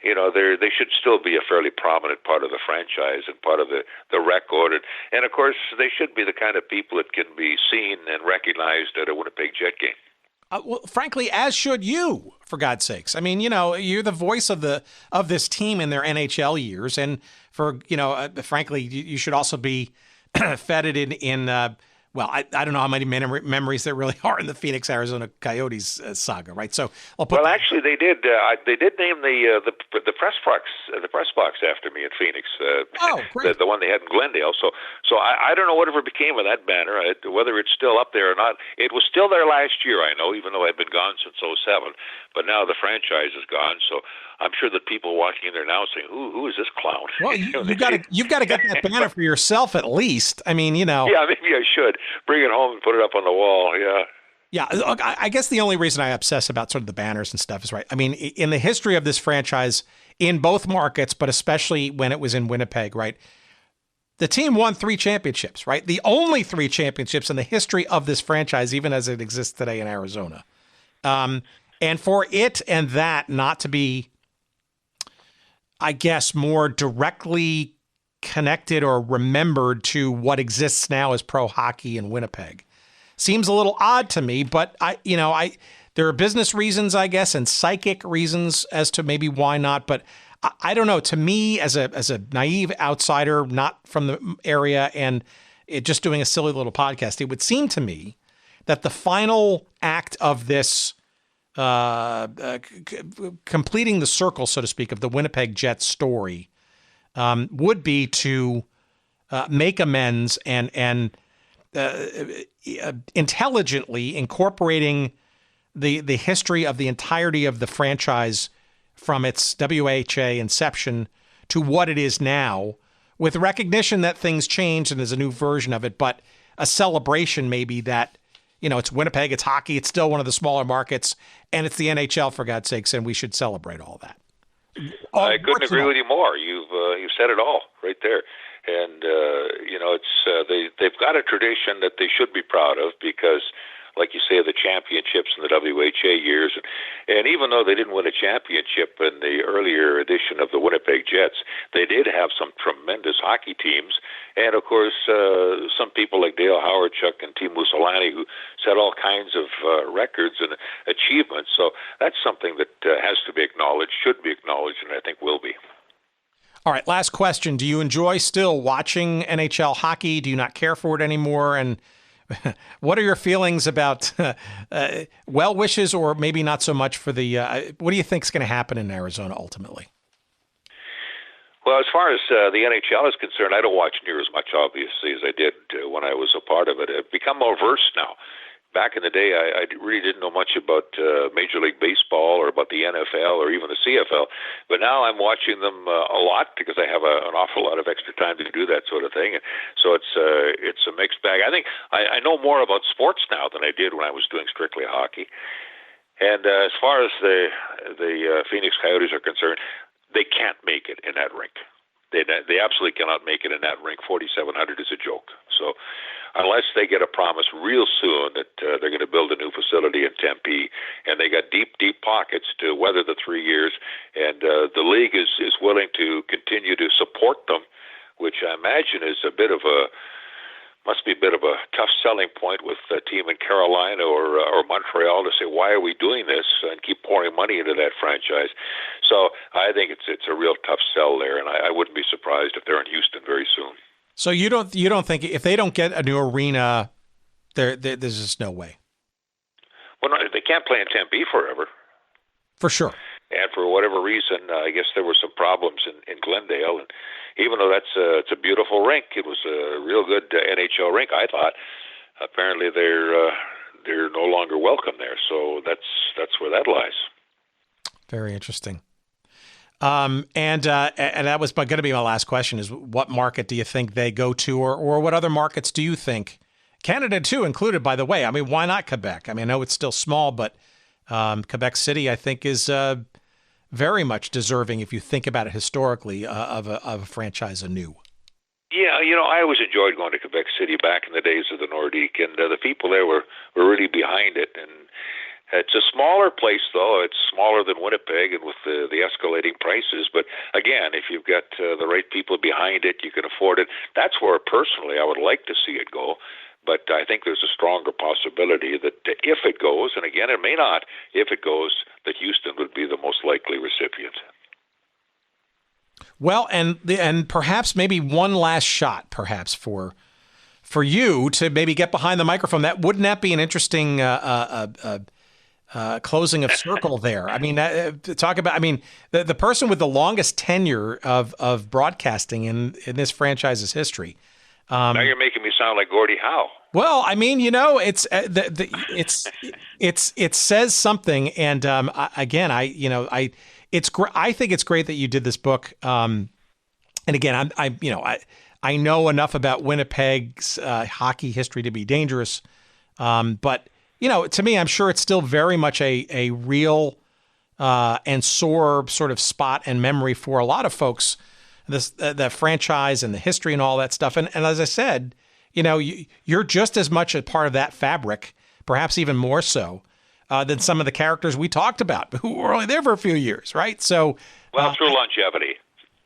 you know, they should still be a fairly prominent part of the franchise and part of the record. And, of course, they should be the kind of people that can be seen and recognized at a Winnipeg Jet game.
Well, frankly, as should you, for God's sakes. I mean, you know, you're the voice of this team in their NHL years. And, frankly, you should also be feted in well, I don't know how many memories there really are in the Phoenix, Arizona Coyotes saga, right? So,
actually, they did name the press box after me in Phoenix.
Great.
The one they had in Glendale. So I don't know whatever became of that banner, whether it's still up there or not. It was still there last year, I know, even though I'd been gone since 2007. But now the franchise is gone, so I'm sure that people walking in there now saying, "Who is this clown?"
Well, you've got to get that banner for yourself at least. I mean, you know.
Yeah, maybe I should bring it home and put it up on the wall. Yeah.
Yeah, look, I guess the only reason I obsess about sort of the banners and stuff is right. I mean, in the history of this franchise, in both markets, but especially when it was in Winnipeg, right? The team won 3 championships, right? The only 3 championships in the history of this franchise, even as it exists today in Arizona. And for it and that not to be, I guess, more directly connected or remembered to what exists now as pro hockey in Winnipeg seems a little odd to me, but there are business reasons, I guess, and psychic reasons as to maybe why not. But I don't know. To me, as a naive outsider, not from the area, and just doing a silly little podcast, it would seem to me that the final act of this, completing the circle, so to speak, of the Winnipeg Jets story, would be to make amends and intelligently incorporating the history of the entirety of the franchise from its WHA inception to what it is now, with recognition that things change and there's a new version of it, but a celebration maybe that, it's Winnipeg, it's hockey, it's still one of the smaller markets, and it's the NHL, for God's sakes, and we should celebrate all that.
I couldn't agree with you more. You've said it all right there. And, they've got a tradition that they should be proud of because, like you say, the championships in the WHA years. And even though they didn't win a championship in the earlier edition of the Winnipeg Jets, they did have some tremendous hockey teams. And, of course, some people like Dale Howardchuk and Teemu Selanne who set all kinds of records and achievements. So that's something that has to be acknowledged, should be acknowledged, and I think will be.
All right, last question. Do you enjoy still watching NHL hockey? Do you not care for it anymore? And what are your feelings about well wishes, or maybe not so much for the what do you think is going to happen in Arizona ultimately?
Well, as far as the NHL is concerned, I don't watch near as much, obviously, as I did when I was a part of it. I've become more versed now. Back in the day, I really didn't know much about Major League Baseball or about the NFL or even the CFL. But now I'm watching them a lot because I have an awful lot of extra time to do that sort of thing. So it's a mixed bag. I think I know more about sports now than I did when I was doing strictly hockey. And as far as the Phoenix Coyotes are concerned, they can't make it in that rink. They absolutely cannot make it in that rink. 4,700 is a joke. So unless they get a promise real soon that they're going to build a new facility in Tempe, and they got deep pockets to weather the 3 years, and the league is willing to continue to support them, which I imagine is must be a bit of a tough selling point with a team in Carolina or Montreal to say, why are we doing this, and keep pouring money into that franchise. So I think it's a real tough sell there, and I wouldn't be surprised if they're in Houston very soon.
So you don't think if they don't get a new arena, there's just no way?
Well, no, they can't play in Tempe forever.
For sure.
And for whatever reason, I guess there were some problems in Glendale. And even though it's a beautiful rink, it was a real good NHL rink, I thought. Apparently, they're no longer welcome there. So that's where that lies.
Very interesting. And that was going to be my last question: is what market do you think they go to, or what other markets do you think? Canada too included, by the way. I mean, why not Quebec? I mean, I know it's still small, but Quebec City, I think, is very much deserving, if you think about it historically, of a franchise anew.
Yeah, I always enjoyed going to Quebec City back in the days of the Nordique, and the people there were really behind it. And it's a smaller place, though. It's smaller than Winnipeg, and with the escalating prices. But again, if you've got the right people behind it, you can afford it. That's where, personally, I would like to see it go. But I think there's a stronger possibility that if it goes, and again, it may not, if it goes, that Houston would be the most likely recipient.
Well, and perhaps maybe one last shot, perhaps for you to maybe get behind the microphone. Wouldn't that be an interesting closing of circle there? I mean, talk about. I mean, the person with the longest tenure of broadcasting in this franchise's history.
Now you're making me sound like Gordie Howe.
Well, I mean, it says something, and I think it's great that you did this book. And again, I know enough about Winnipeg's hockey history to be dangerous, but to me, I'm sure it's still very much a real and sore sort of spot and memory for a lot of folks. The franchise and the history and all that stuff. And as I said, you're just as much a part of that fabric, perhaps even more so, than some of the characters we talked about who were only there for a few years, right? So,
through longevity.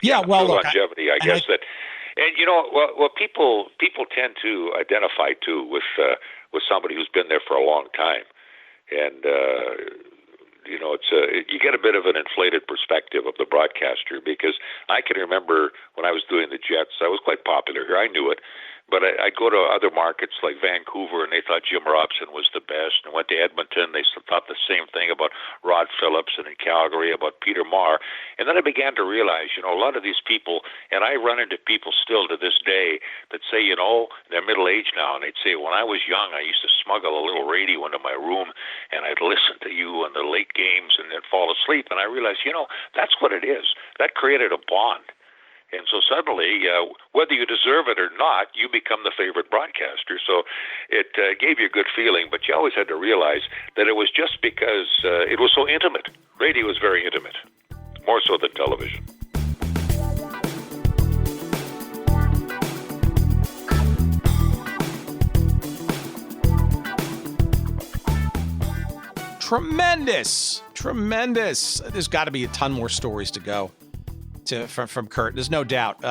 Yeah, well,
through longevity, I guess that. And what people tend to identify too with somebody who's been there for a long time, and You get a bit of an inflated perspective of the broadcaster, because I can remember when I was doing the Jets, I was quite popular here. I knew it. But I'd go to other markets like Vancouver, and they thought Jim Robson was the best. And went to Edmonton, they thought the same thing about Rod Phillips, and in Calgary about Peter Maher. And then I began to realize, a lot of these people, and I run into people still to this day that say, they're middle-aged now, and they'd say, when I was young, I used to smuggle a little radio into my room, and I'd listen to you in the late games and then fall asleep. And I realized, that's what it is. That created a bond. And so suddenly, whether you deserve it or not, you become the favorite broadcaster. So it gave you a good feeling, but you always had to realize that it was just because it was so intimate. Radio is very intimate, more so than television.
Tremendous. There's got to be a ton more stories to go. From Curt. There's no doubt.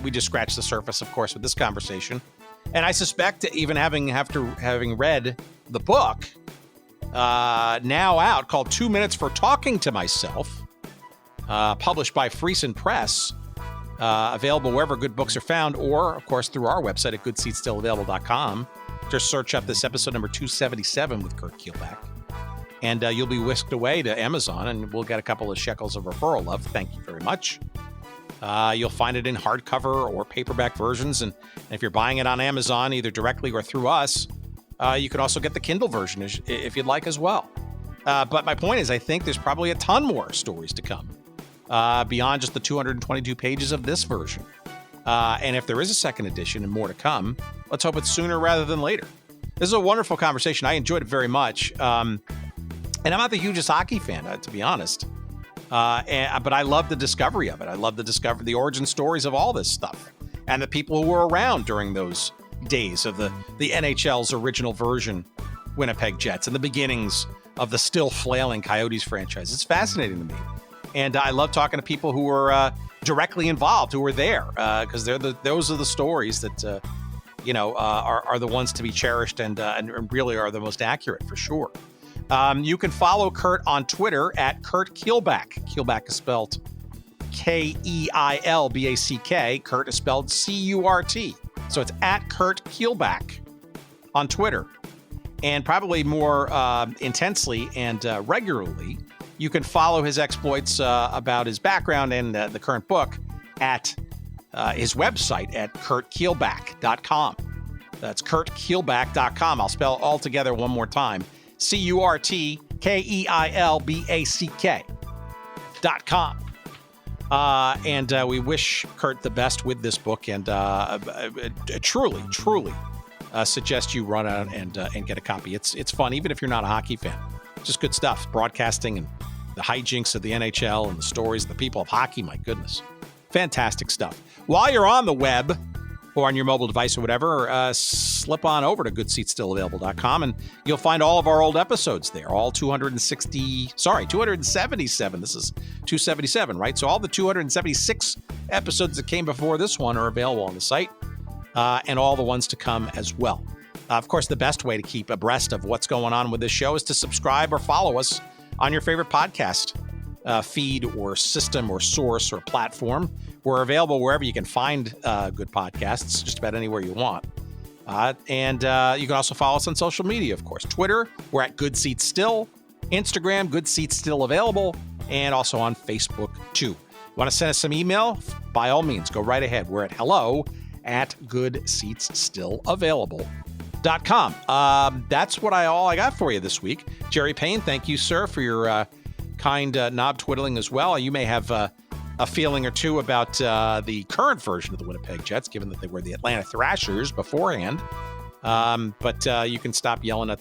We just scratched the surface, of course, with this conversation. And I suspect even having read the book now out called 2 Minutes for Talking to Myself, published by Friesen Press, available wherever good books are found, or, of course, through our website at goodseatsstillavailable.com. Just search up this episode number 277 with Curt Keilback. And you'll be whisked away to Amazon, and we'll get a couple of shekels of referral love. Thank you very much. You'll find it in hardcover or paperback versions. And if you're buying it on Amazon, either directly or through us, you could also get the Kindle version if you'd like as well. But my point is, I think there's probably a ton more stories to come beyond just the 222 pages of this version. And if there is a second edition and more to come, let's hope it's sooner rather than later. This is a wonderful conversation. I enjoyed it very much. And I'm not the hugest hockey fan, to be honest. But I love the discovery of it. I love the origin stories of all this stuff, and the people who were around during those days of the NHL's original version, Winnipeg Jets, and the beginnings of the still flailing Coyotes franchise. It's fascinating to me. And I love talking to people who were directly involved, who were there, because those are the stories that, are the ones to be cherished and really are the most accurate for sure. You can follow Curt on Twitter at Curt Keilback. Keilback is spelled Keilback. Curt is spelled Curt. So it's at Curt Keilback on Twitter. And probably more intensely and regularly, you can follow his exploits about his background and the current book at his website at CurtKeilback.com. That's CurtKeilback.com. I'll spell it all together one more time. CurtKeilback.com. And we wish Curt the best with this book, and truly suggest you run out and get a copy. It's fun, even if you're not a hockey fan. Just good stuff. Broadcasting and the hijinks of the NHL and the stories of the people of hockey. My goodness. Fantastic stuff. While you're on the web, or on your mobile device or whatever, slip on over to goodseatsstillavailable.com, and you'll find all of our old episodes there, all 277. This is 277, right? So all the 276 episodes that came before this one are available on the site, and all the ones to come as well. Of course, the best way to keep abreast of what's going on with this show is to subscribe or follow us on your favorite podcast feed or system or source or platform. We're available wherever you can find good podcasts, just about anywhere you want. And you can also follow us on social media, of course. Twitter, we're at Good Seats Still. Instagram, Good Seats Still Available. And also on Facebook, too. Want to send us some email? By all means, go right ahead. We're at hello@goodseatsstillavailable.com. That's all I got for you this week. Jerry Payne, thank you, sir, for your kind knob twiddling as well. You may have a feeling or two about the current version of the Winnipeg Jets, given that they were the Atlanta Thrashers beforehand. But you can stop yelling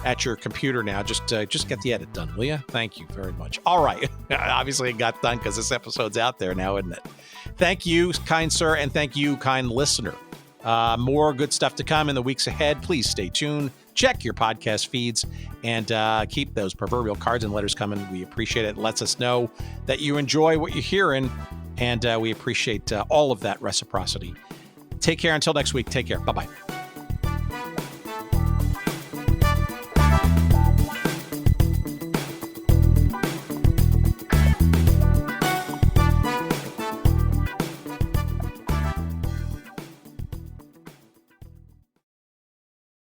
at your computer now. Just get the edit done, will you? Thank you very much. All right. Obviously, it got done because this episode's out there now, isn't it? Thank you, kind sir, and thank you, kind listener. More good stuff to come in the weeks ahead. Please stay tuned. Check your podcast feeds and keep those proverbial cards and letters coming. We appreciate it. It lets us know that you enjoy what you're hearing, and we appreciate all of that reciprocity. Take care until next week. Take care. Bye-bye.